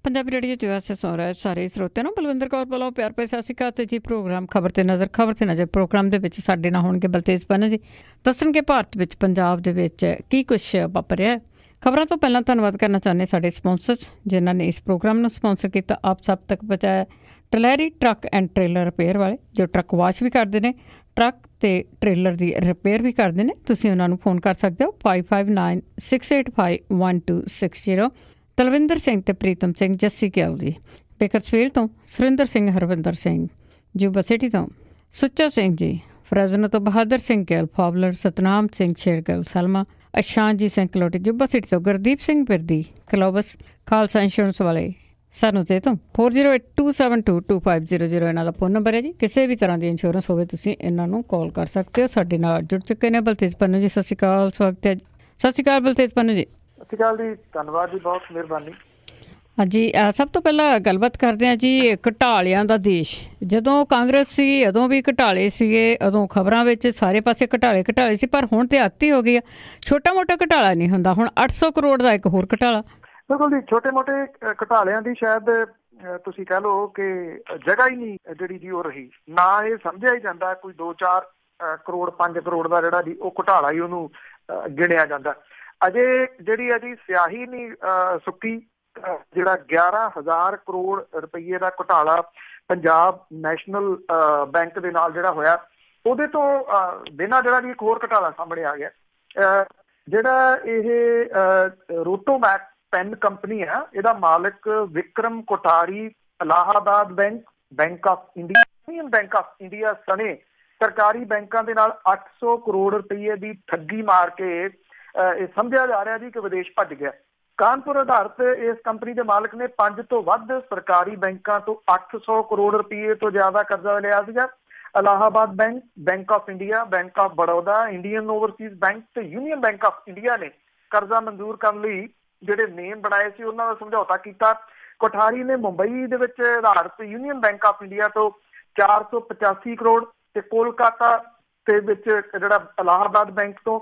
Punjabi radio 'ਚ ਵੈਸੇ ਸੁਣ ਰਹੇ ਸਾਰੇ ਸਰੋਤਿਆਂ ਨੂੰ ਬਲਵਿੰਦਰ ਕੌਰ ਵੱਲੋਂ ਪਿਆਰ ਭਰੀ ਸਤਿ ਸ਼੍ਰੀ ਅਕਾਲ। ਤੇ ਜੀ ਪ੍ਰੋਗਰਾਮ ਖਬਰ ਤੇ ਨਜ਼ਰ ਪ੍ਰੋਗਰਾਮ ਦੇ ਵਿੱਚ ਸਾਡੇ ਨਾਲ ਹੋਣਗੇ ਬਲਤੇਜ ਪੰਨੂ ਜੀ, ਦੱਸਣਗੇ ਭਾਰਤ ਵਿੱਚ ਪੰਜਾਬ ਦੇ ਵਿੱਚ ਕੀ ਕੁਛ ਵਾਪਰਿਆ। ਖਬਰਾਂ ਤੋਂ ਪਹਿਲਾਂ ਧੰਨਵਾਦ ਕਰਨਾ ਚਾਹੁੰਦੇ ਸਾਡੇ ਸਪੋਂਸਰਸ ਜਿਨ੍ਹਾਂ ਨੇ ਇਸ ਪ੍ਰੋਗਰਾਮ ਨੂੰ ਸਪੋਂਸਰ ਕੀਤਾ, ਆਪ ਸਭ ਤੱਕ ਪਹੁੰਚਾਇਆ। ਟਲੈਰੀ ਟਰੱਕ ਐਂਡ ਟ੍ਰੇਲਰ ਰਿਪੇਅਰ ਵਾਲੇ ਜੋ ਟਰੱਕ ਵਾਸ਼ ਵੀ ਕਰਦੇ ਨੇ, ਟਰੱਕ ਤੇ ਟ੍ਰੇਲਰ ਦੀ ਰਿਪੇਅਰ ਵੀ ਕਰਦੇ ਨੇ। ਤੁਸੀਂ ਉਹਨਾਂ ਨੂੰ ਫੋਨ ਕਰ ਸਕਦੇ ਹੋ 5596851260। ਤਲਵਿੰਦਰ ਸਿੰਘ ਤੇ ਪ੍ਰੀਤਮ ਸਿੰਘ ਜੱਸੀ ਗਿੱਲ ਜੀ, ਬੇਕਰਸਫੀਲਡ ਤੋਂ ਸੁਰਿੰਦਰ ਸਿੰਘ ਹਰਵਿੰਦਰ ਸਿੰਘ, ਜੂਬਾ ਸਿਟੀ ਤੋਂ ਸੁੱਚਾ ਸਿੰਘ ਜੀ, ਫਰਜ਼ਨ ਤੋਂ ਬਹਾਦਰ ਸਿੰਘ ਗਿੱਲ, ਫਾਬਲਰ ਸਤਨਾਮ ਸਿੰਘ ਸ਼ੇਰਗਿੱਲ ਸਲਮਾ, ਅਸ਼ਾਂਜੀ ਸਿੰਘ ਕਲੋਟੀ, ਜੂਬਾ ਸਿਟੀ ਤੋਂ ਗੁਰਦੀਪ ਸਿੰਘ ਬਿਰਦੀ, ਕਲੋਬਸ ਖਾਲਸਾ ਇੰਸ਼ੋਰੈਂਸ ਵਾਲੇ ਸਾਨੂੰ ਤੇ ਤੋਂ 4082722500 ਇਹਨਾਂ ਦਾ ਫੋਨ ਨੰਬਰ ਹੈ ਜੀ। ਕਿਸੇ ਵੀ ਤਰ੍ਹਾਂ ਦੀ ਇੰਸ਼ੋਰੈਂਸ ਹੋਵੇ ਤੁਸੀਂ ਇਹਨਾਂ ਨੂੰ ਕਾਲ ਕਰ ਸਕਦੇ ਹੋ। ਸਾਡੇ ਨਾਲ ਜੁੜ ਚੁੱਕੇ ਨੇ ਬਲਤੇਜ ਪੰਨੂ ਜੀ, ਸਤਿ ਸ਼੍ਰੀ ਅਕਾਲ, ਸਵਾਗਤ ਹੈ ਜੀ। ਸਤਿ ਸ਼੍ਰੀ ਅਕਾਲ ਬਲਤੇਜ ਪੰਨੂ ਜੀ। ਸਤਿ ਸ਼੍ਰੀ ਅਕਾਲ ਜੀ, ਧੰਨਵਾਦ ਜੀ, ਬਹੁਤ ਮਿਹਰਬਾਨੀ। ਹਾਂਜੀ, ਸਭ ਤੋਂ ਪਹਿਲਾਂ ਗੱਲਬਾਤ ਕਰਦੇ ਹਾਂ ਜੀ ਘਟਾਲਿਆਂ ਦਾ ਦੇਸ਼। ਜਦੋਂ ਕਾਂਗਰਸ ਸੀ ਉਦੋਂ ਵੀ ਘਟਾਲੇ ਸੀਗੇ, ਉਦੋਂ ਖਬਰਾਂ ਵਿੱਚ ਸਾਰੇ ਪਾਸੇ ਘਟਾਲੇ ਸੀ, ਪਰ ਹੁਣ ਤੇ ਆਤੀ ਹੋ ਗਈ ਆ। ਛੋਟਾ ਮੋਟਾ ਘਟਾਲਾ ਨਹੀਂ ਹੁੰਦਾ, ਹੁਣ 800 ਕਰੋੜ ਦਾ ਇੱਕ ਹੋਰ ਘਟਾਲਾ। ਬਿਲਕੁਲ ਜੀ, ਛੋਟੇ ਮੋਟੇ ਘਟਾਲਿਆਂ ਦੀ ਸ਼ਾਇਦ ਤੁਸੀਂ ਕਹਿ ਲਓ ਕਿ ਜਗ੍ਹਾ ਹੀ ਨਹੀਂ ਜਿਹੜੀ ਜੀ ਉਹ ਰਹੀ। ਨਾ ਇਹ ਸਮਝਿਆ ਹੀ ਜਾਂਦਾ ਕੋਈ 2-4 ਕਰੋੜ 5 ਕਰੋੜ ਦਾ ਜਿਹੜਾ ਜੀ ਉਹ ਘਟਾਲਾ ਹੀ ਉਹਨੂੰ ਗਿਣਿਆ ਜਾਂਦਾ। ਅਜੇ ਜਿਹੜੀ ਹੈ ਜੀ ਸਿਆਹੀ ਨਹੀਂ ਸੁੱਕੀ। ਜਿਹੜਾ 11,000 ਕਰੋੜ ਰੁਪਈਏ ਦਾ ਘੁਟਾਲਾ ਪੰਜਾਬ ਨੈਸ਼ਨਲ ਬੈਂਕ ਦੇ ਨਾਲ ਜਿਹੜਾ ਹੋਇਆ, ਉਹਦੇ ਤੋਂ ਬਿਨਾਂ ਜਿਹੜਾ ਜੀ ਇੱਕ ਹੋਰ ਘੁਟਾਲਾ ਸਾਹਮਣੇ ਆ ਗਿਆ। ਜਿਹੜਾ ਇਹ ਰੋਟੋਮੈਕ ਪੈਨ ਕੰਪਨੀ ਆ, ਇਹਦਾ ਮਾਲਕ Vikram Kothari Allahabad bank of India, union bank of India ਸਣੇ ਸਰਕਾਰੀ ਬੈਂਕਾਂ ਦੇ ਨਾਲ 800 ਕਰੋੜ ਰੁਪਈਏ ਦੀ ਠੱਗੀ ਮਾਰ ਕੇ ਇਹ ਸਮਝਿਆ ਜਾ ਰਿਹਾ ਜੀ ਕਿ ਵਿਦੇਸ਼ ਭੱਜ ਗਿਆ। ਕਾਨਪੁਰ ਆਧਾਰਿਤ ਇਸ ਕੰਪਨੀ ਦੇ ਮਾਲਕ ਨੇ 5 ਤੋਂ ਵੱਧ ਸਰਕਾਰੀ ਬੈਂਕਾਂ ਤੋਂ 800 ਕਰੋੜ ਰੁਪਏ ਤੋਂ ਜ਼ਿਆਦਾ ਕਰਜ਼ਾ ਲਿਆ ਸੀਗਾ। Allahabad bank of India, bank of Baroda, Indian Overseas bank ਤੇ ਯੂਨੀਅਨ ਬੈਂਕ ਆਫ ਇੰਡੀਆ ਨੇ ਕਰਜ਼ਾ ਮਨਜ਼ੂਰ ਕਰਨ ਲਈ ਜਿਹੜੇ ਨੇਮ ਬਣਾਏ ਸੀ ਉਹਨਾਂ ਦਾ ਸਮਝੌਤਾ ਕੀਤਾ। ਕੋਠਾਰੀ ਨੇ ਮੁੰਬਈ ਦੇ ਵਿੱਚ ਆਧਾਰਿਤ ਯੂਨੀਅਨ ਬੈਂਕ ਆਫ ਇੰਡੀਆ ਤੋਂ 485 ਕਰੋੜ ਤੇ ਕੋਲਕਾਤਾ ਦੇ ਵਿੱਚ ਜਿਹੜਾ ਇਲਾਹਾਬਾਦ ਬੈਂਕ ਤੋਂ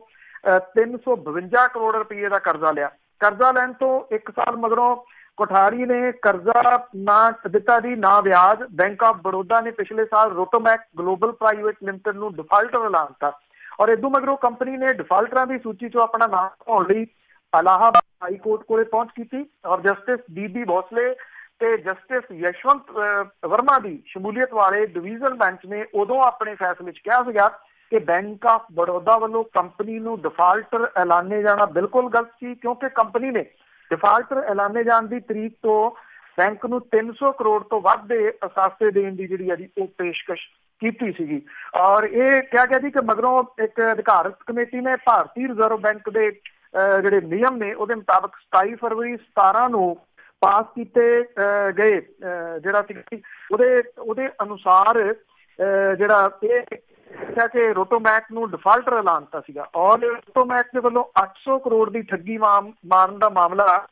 352 ਕਰੋੜ ਰੁਪਏ ਦਾ ਕਰਜ਼ਾ ਲਿਆ। ਕਰਜ਼ਾ ਲੈਣ ਤੋਂ 1 ਸਾਲ ਮਗਰੋਂ ਕੋਠਾਰੀ ਨੇ ਕਰਜ਼ਾ ਨਾ ਦਿੱਤਾ ਜੀ, ਨਾ ਵਿਆਜ। ਬੈਂਕ ਆਫ ਬੜੌਦਾ ਨੇ ਪਿਛਲੇ ਸਾਲ ਰੋਟੋਮੈਕ ਗਲੋਬਲ ਪ੍ਰਾਈਵੇਟ ਲਿਮਟਿਡ ਨੂੰ ਡਿਫਾਲਟਰ ਐਲਾਨ ਦਿੱਤਾ ਔਰ ਇਦੋਂ ਮਗਰੋਂ ਕੰਪਨੀ ਨੇ ਡਿਫਾਲਟਰਾਂ ਦੀ ਸੂਚੀ ਚੋਂ ਆਪਣਾ ਨਾਮ ਹਟਾਉਣ ਲਈ ਇਲਾਹਾਬਾਦ ਹਾਈ ਕੋਰਟ ਕੋਲੇ ਪਹੁੰਚ ਕੀਤੀ ਔਰ ਜਸਟਿਸ ਡੀ ਭੋਸਲੇ ਤੇ ਜਸਟਿਸ ਯਸ਼ਵੰਤ ਵਰਮਾ ਦੀ ਸ਼ਮੂਲੀਅਤ ਵਾਲੇ ਡਿਵੀਜ਼ਨ ਬੈਂਚ ਨੇ ਉਦੋਂ ਆਪਣੇ ਫੈਸਲੇ 'ਚ ਕਿਹਾ ਸੀਗਾ ਕਿ ਬੈਂਕ ਆਫ ਬੜੌਦਾ ਵੱਲੋਂ ਕੰਪਨੀ ਨੂੰ ਡਿਫਾਲਟਰ ਐਲਾਨੇ ਜਾਣਾ ਬਿਲਕੁਲ ਗਲਤ ਸੀ, ਕਿਉਂਕਿ ਕੰਪਨੀ ਨੇ ਡਿਫਾਲਟਰ ਐਲਾਨੇ ਜਾਣ ਦੀ ਤਰੀਕ ਤੋਂ ਬੈਂਕ ਨੂੰ 300 ਕਰੋੜ ਤੋਂ ਵੱਧ ਦੇ ਅਸਾਸੇ ਦੇਣ ਦੀ ਜਿਹੜੀ ਹੈ ਜੀ ਉਹ ਪੇਸ਼ਕਸ਼ ਕੀਤੀ ਸੀਗੀ। ਔਰ ਇਹ ਕਿਹਾ ਗਿਆ ਜੀ ਕਿ ਮਗਰੋਂ ਇੱਕ ਅਧਿਕਾਰਤ ਕਮੇਟੀ ਨੇ ਭਾਰਤੀ ਰਿਜ਼ਰਵ ਬੈਂਕ ਦੇ ਜਿਹੜੇ ਨਿਯਮ ਨੇ ਉਹਦੇ ਮੁਤਾਬਕ 27 ਫਰਵਰੀ 17 ਨੂੰ ਪਾਸ ਕੀਤੇ ਗਏ ਜਿਹੜਾ ਸੀ ਉਹਦੇ ਅਨੁਸਾਰ ਜਿਹੜਾ ਇਹ ਕਿ ਰੋਟੋਮੈਕ ਨੂੰ ਡਿਫਾਲਟਰ ਐਲਾਨ ਦਿੱਤਾ ਸੀਗਾ ਔਰ ਰੋਟੋਮੈਕ ਦੇ ਵੱਲੋਂ 800 ਕਰੋੜ ਦੀ ਠੱਗੀ ਮਾਰਨ ਦਾ ਮਾਮਲਾ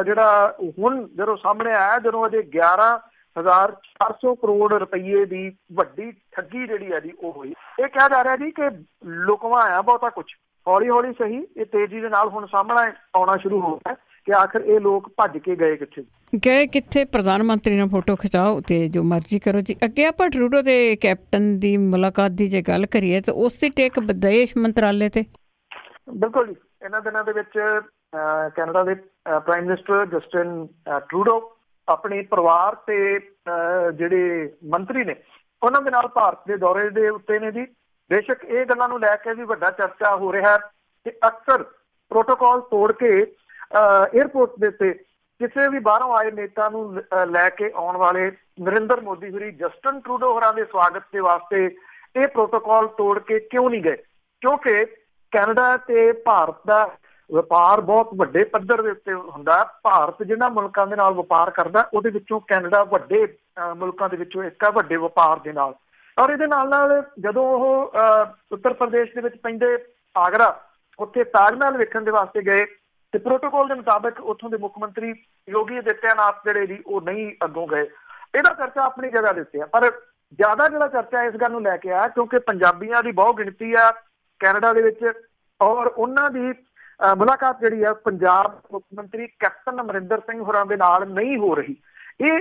ਜਿਹੜਾ ਹੁਣ ਜਦੋਂ ਸਾਹਮਣੇ ਆਇਆ, ਜਦੋਂ ਅਜੇ 11,400 ਕਰੋੜ ਰੁਪਈਏ ਦੀ ਵੱਡੀ ਠੱਗੀ ਜਿਹੜੀ ਹੈ ਜੀ ਉਹ ਹੋਈ। ਇਹ ਕਿਹਾ ਜਾ ਰਿਹਾ ਜੀ ਕਿ ਲੁਕਵਾ ਆਇਆ ਬਹੁਤਾ ਕੁਛ, ਹੌਲੀ ਹੌਲੀ ਸਹੀ ਇਹ ਤੇਜ਼ੀ ਦੇ ਨਾਲ ਹੁਣ ਸਾਹਮਣੇ ਆਉਣਾ ਸ਼ੁਰੂ ਹੋ ਗਿਆ ਕਿ ਆਖਿਰ ਇਹ ਲੋਕ ਭੱਜ ਕੇ ਗਏ ਕਿੱਥੇ। ਪ੍ਰਧਾਨ ਮੰਤਰੀ ਨਾਲ ਫੋਟੋ ਖਿਚਾਓ ਤੇ ਜੋ ਮਰਜ਼ੀ ਕਰੋ ਜੀ। ਅੱਗੇ ਆਪਾਂ ਟਰੂਡੋ ਦੇ ਕੈਪਟਨ ਦੀ ਮੁਲਾਕਾਤ ਦੀ ਜੇ ਗੱਲ ਕਰੀਏ ਤਾਂ ਉਸ ਦੀ ਟੇਕ ਵਿਦੇਸ਼ ਮੰਤਰਾਲੇ ਤੇ। ਬਿਲਕੁਲ ਜੀ, ਇਹਨਾਂ ਦਿਨਾਂ ਦੇ ਵਿੱਚ ਕੈਨੇਡਾ ਦੇ ਪ੍ਰਾਈਮ ਮਿਨਿਸਟਰ ਜਸਟਿਨ ਟਰੂਡੋ ਆਪਣੇ ਪਰਿਵਾਰ ਤੇ ਜਿਹੜੇ ਮੰਤਰੀ ਨੇ ਉਹਨਾਂ ਦੇ ਨਾਲ ਭਾਰਤ ਦੇ ਦੌਰੇ ਦੇ ਉੱਤੇ ਨੇ ਜੀ। ਬੇਸ਼ੱਕ ਇਹ ਗੱਲਾਂ ਨੂੰ ਲੈ ਕੇ ਵੀ ਵੱਡਾ ਚਰਚਾ ਹੋ ਰਿਹਾ ਕਿ ਅਕਸਰ ਪ੍ਰੋਟੋਕਾਲ ਤੋੜ ਕੇ ਏਅਰਪੋਰਟ ਦੇ ਉੱਤੇ ਕਿਸੇ ਵੀ ਬਾਹਰੋਂ ਆਏ ਨੇਤਾ ਨੂੰ ਲੈ ਕੇ ਆਉਣ ਵਾਲੇ ਨਰਿੰਦਰ ਮੋਦੀ ਹੋਰੀ ਜਸਟਿਨ ਟਰੂਡੋ ਹੋਰਾਂ ਦੇ ਸਵਾਗਤ ਦੇ ਵਾਸਤੇ ਇਹ ਪ੍ਰੋਟੋਕਾਲ ਤੋੜ ਕੇ ਕਿਉਂ ਨਹੀਂ ਗਏ? ਕਿਉਂਕਿ ਕੈਨੇਡਾ ਤੇ ਭਾਰਤ ਦਾ ਵਪਾਰ ਬਹੁਤ ਵੱਡੇ ਪੱਧਰ ਦੇ ਉੱਤੇ ਹੁੰਦਾ। ਭਾਰਤ ਜਿਹਨਾਂ ਮੁਲਕਾਂ ਦੇ ਨਾਲ ਵਪਾਰ ਕਰਦਾ ਉਹਦੇ ਵਿੱਚੋਂ ਕੈਨੇਡਾ ਵੱਡੇ ਮੁਲਕਾਂ ਦੇ ਵਿੱਚੋਂ ਇੱਕ ਆ ਵੱਡੇ ਵਪਾਰ ਦੇ ਨਾਲ। ਔਰ ਇਹਦੇ ਨਾਲ ਜਦੋਂ ਉਹ ਉੱਤਰ ਪ੍ਰਦੇਸ਼ ਦੇ ਵਿੱਚ ਪੈਂਦੇ ਆਗਰਾ ਉੱਥੇ ਤਾਜ ਮਹਿਲ ਵੇਖਣ ਦੇ ਵਾਸਤੇ ਗਏ ਤੇ ਪ੍ਰੋਟੋਕਾਲ ਦੇ ਮੁਤਾਬਕ ਉੱਥੋਂ ਦੇ ਮੁੱਖ ਮੰਤਰੀ ਯੋਗੀ ਆਦਿੱਤਿਆਨਾਥ ਜਿਹੜੇ ਜੀ ਉਹ ਨਹੀਂ ਅੱਗੋਂ ਗਏ। ਇਹਦਾ ਚਰਚਾ ਆਪਣੀ ਜਗ੍ਹਾ ਦੇ ਉੱਤੇ ਆ, ਪਰ ਜ਼ਿਆਦਾ ਜਿਹੜਾ ਚਰਚਾ ਇਸ ਗੱਲ ਨੂੰ ਲੈ ਕੇ ਆ ਕਿਉਂਕਿ ਪੰਜਾਬੀਆਂ ਦੀ ਬਹੁਤ ਗਿਣਤੀ ਆ ਕੈਨੇਡਾ ਦੇ ਵਿੱਚ ਔਰ ਉਹਨਾਂ ਦੀ ਮੁਲਾਕਾਤ ਜਿਹੜੀ ਆ ਪੰਜਾਬ ਮੁੱਖ ਮੰਤਰੀ ਕੈਪਟਨ ਅਮਰਿੰਦਰ ਸਿੰਘ ਹੋਰਾਂ ਦੇ ਨਾਲ ਨਹੀਂ ਹੋ ਰਹੀ। ਇਹ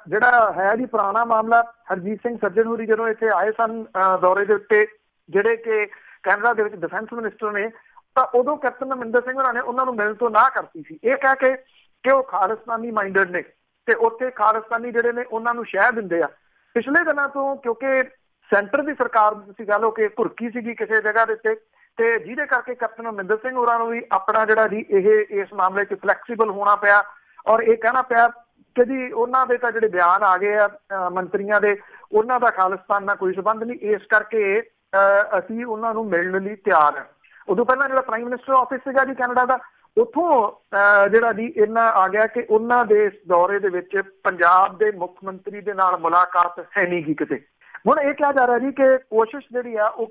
ਜਿਹੜਾ ਹੈ ਜੀ ਪੁਰਾਣਾ ਮਾਮਲਾ, ਹਰਜੀਤ ਸਿੰਘ ਸੱਜਣ ਹੋਰੀ ਜਦੋਂ ਇੱਥੇ ਆਏ ਸਨ ਦੌਰੇ ਦੇ ਉੱਤੇ, ਜਿਹੜੇ ਕਿ ਕੈਨੇਡਾ ਦੇ ਵਿੱਚ ਡਿਫੈਂਸ ਮਿਨਿਸਟਰ ਨੇ, ਤਾਂ ਉਦੋਂ ਕੈਪਟਨ ਅਮਰਿੰਦਰ ਸਿੰਘ ਹੋਰਾਂ ਨੇ ਉਹਨਾਂ ਨੂੰ ਮਿਲਣ ਤੋਂ ਨਾ ਕਰਤੀ ਸੀ, ਇਹ ਕਹਿ ਕੇ ਕਿ ਉਹ ਖਾਲਿਸਤਾਨੀ ਮਾਈਂਡਡ ਨੇ ਤੇ ਉੱਥੇ ਖਾਲਿਸਤਾਨੀ ਜਿਹੜੇ ਨੇ ਉਹਨਾਂ ਨੂੰ ਸ਼ਹਿ ਦਿੰਦੇ ਆ। ਪਿਛਲੇ ਦਿਨਾਂ ਤੋਂ ਕਿਉਂਕਿ ਸੈਂਟਰ ਦੀ ਸਰਕਾਰ ਤੁਸੀਂ ਕਹਿ ਲਓ ਕਿ ਘੁਰਕੀ ਸੀਗੀ ਕਿਸੇ ਜਗ੍ਹਾ ਦੇ ਉੱਤੇ, ਤੇ ਜਿਹਦੇ ਕਰਕੇ ਕੈਪਟਨ ਅਮਰਿੰਦਰ ਸਿੰਘ ਹੋਰਾਂ ਨੂੰ ਵੀ ਆਪਣਾ ਜਿਹੜਾ ਜੀ ਇਹ ਇਸ ਮਾਮਲੇ 'ਚ ਫਲੈਕਸੀਬਲ ਹੋਣਾ ਪਿਆ ਔਰ ਇਹ ਕਹਿਣਾ ਪਿਆ ਕਿ ਜੀ ਉਹਨਾਂ ਦੇ ਤਾਂ ਜਿਹੜੇ ਬਿਆਨ ਆ ਗਏ ਆ ਮੰਤਰੀਆਂ ਦੇ, ਉਹਨਾਂ ਦਾ ਖਾਲਿਸਤਾਨ ਨਾਲ ਕੋਈ ਸੰਬੰਧ ਨਹੀਂ, ਇਸ ਕਰਕੇ ਅਸੀਂ ਉਹਨਾਂ ਨੂੰ ਮਿਲਣ ਲਈ ਤਿਆਰ ਹਾਂ। ਉਦੋਂ ਪਹਿਲਾਂ ਜਿਹੜਾ ਪ੍ਰਾਈਮ ਮਿਨਿਸਟਰ ਆਫਿਸ ਸੀਗਾ ਜੀ ਕੈਨੇਡਾ ਦਾ, ਉੱਥੋਂ ਜਿਹੜਾ ਜੀ ਇੰਨਾ ਆ ਗਿਆ ਕਿ ਉਹਨਾਂ ਦੇ ਇਸ ਦੌਰੇ ਦੇ ਵਿੱਚ ਪੰਜਾਬ ਦੇ ਮੁੱਖ ਮੰਤਰੀ ਦੇ ਨਾਲ ਮੁਲਾਕਾਤ ਹੈ ਨਹੀਂ ਗੀ ਕਿਤੇ। ਹੁਣ ਇਹ ਕਿਹਾ ਜਾ ਰਿਹਾ ਜੀ ਕਿ ਕੋਸ਼ਿਸ਼ ਜਿਹੜੀ ਆ ਉਹ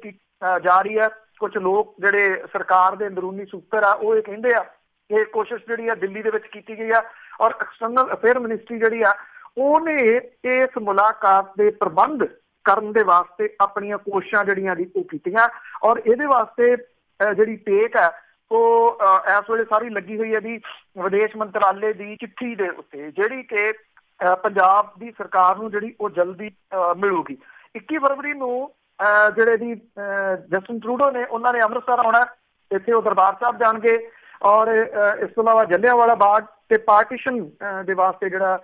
ਜਾ ਰਹੀ ਹੈ। ਕੁਝ ਲੋਕ ਜਿਹੜੇ ਸਰਕਾਰ ਦੇ ਅੰਦਰੂਨੀ ਸੂਤਰ ਆ ਉਹ ਇਹ ਕਹਿੰਦੇ ਆ ਕਿ ਕੋਸ਼ਿਸ਼ ਜਿਹੜੀ ਆ ਦਿੱਲੀ ਦੇ ਵਿੱਚ ਕੀਤੀ ਗਈ ਆ ਔਰ ਐਕਸਟਰਨਲ ਅਫੇਅਰ ਮਿਨਿਸਟਰੀ ਜਿਹੜੀ ਆ ਉਹਨੇ ਇਸ ਮੁਲਾਕਾਤ ਦੇ ਪ੍ਰਬੰਧ ਕਰਨ ਦੇ ਵਾਸਤੇ ਆਪਣੀਆਂ ਕੋਸ਼ਿਸ਼ਾਂ ਜਿਹੜੀਆਂ ਦੀ ਉਹ ਕੀਤੀਆਂ ਔਰ ਇਹਦੇ ਵਾਸਤੇ ਜਿਹੜੀ ਟੇਕ ਹੈ ਉਹ ਇਸ ਵੇਲੇ ਸਾਰੀ ਲੱਗੀ ਹੋਈ ਹੈ ਜੀ ਵਿਦੇਸ਼ ਮੰਤਰਾਲੇ ਦੀ ਚਿੱਠੀ ਦੇ ਉੱਤੇ, ਜਿਹੜੀ ਕਿ ਪੰਜਾਬ ਦੀ ਸਰਕਾਰ ਨੂੰ ਜਿਹੜੀ ਉਹ ਜਲਦੀ ਮਿਲੂਗੀ। 21 ਫਰਵਰੀ ਨੂੰ ਜਿਹੜੇ ਦੀ ਜਸਟਿਨ ਟਰੂਡੋ ਨੇ ਉਹਨਾਂ ਨੇ ਅੰਮ੍ਰਿਤਸਰ ਆਉਣਾ, ਇੱਥੇ ਉਹ ਦਰਬਾਰ ਸਾਹਿਬ ਜਾਣਗੇ ਔਰ ਇਸ ਤੋਂ ਇਲਾਵਾ ਜਲਿਆਂਵਾਲਾ ਬਾਗ ਤੇ ਪਾਰਟੀਸ਼ਨ ਦੇ ਵਾਸਤੇ ਜਿਹੜਾ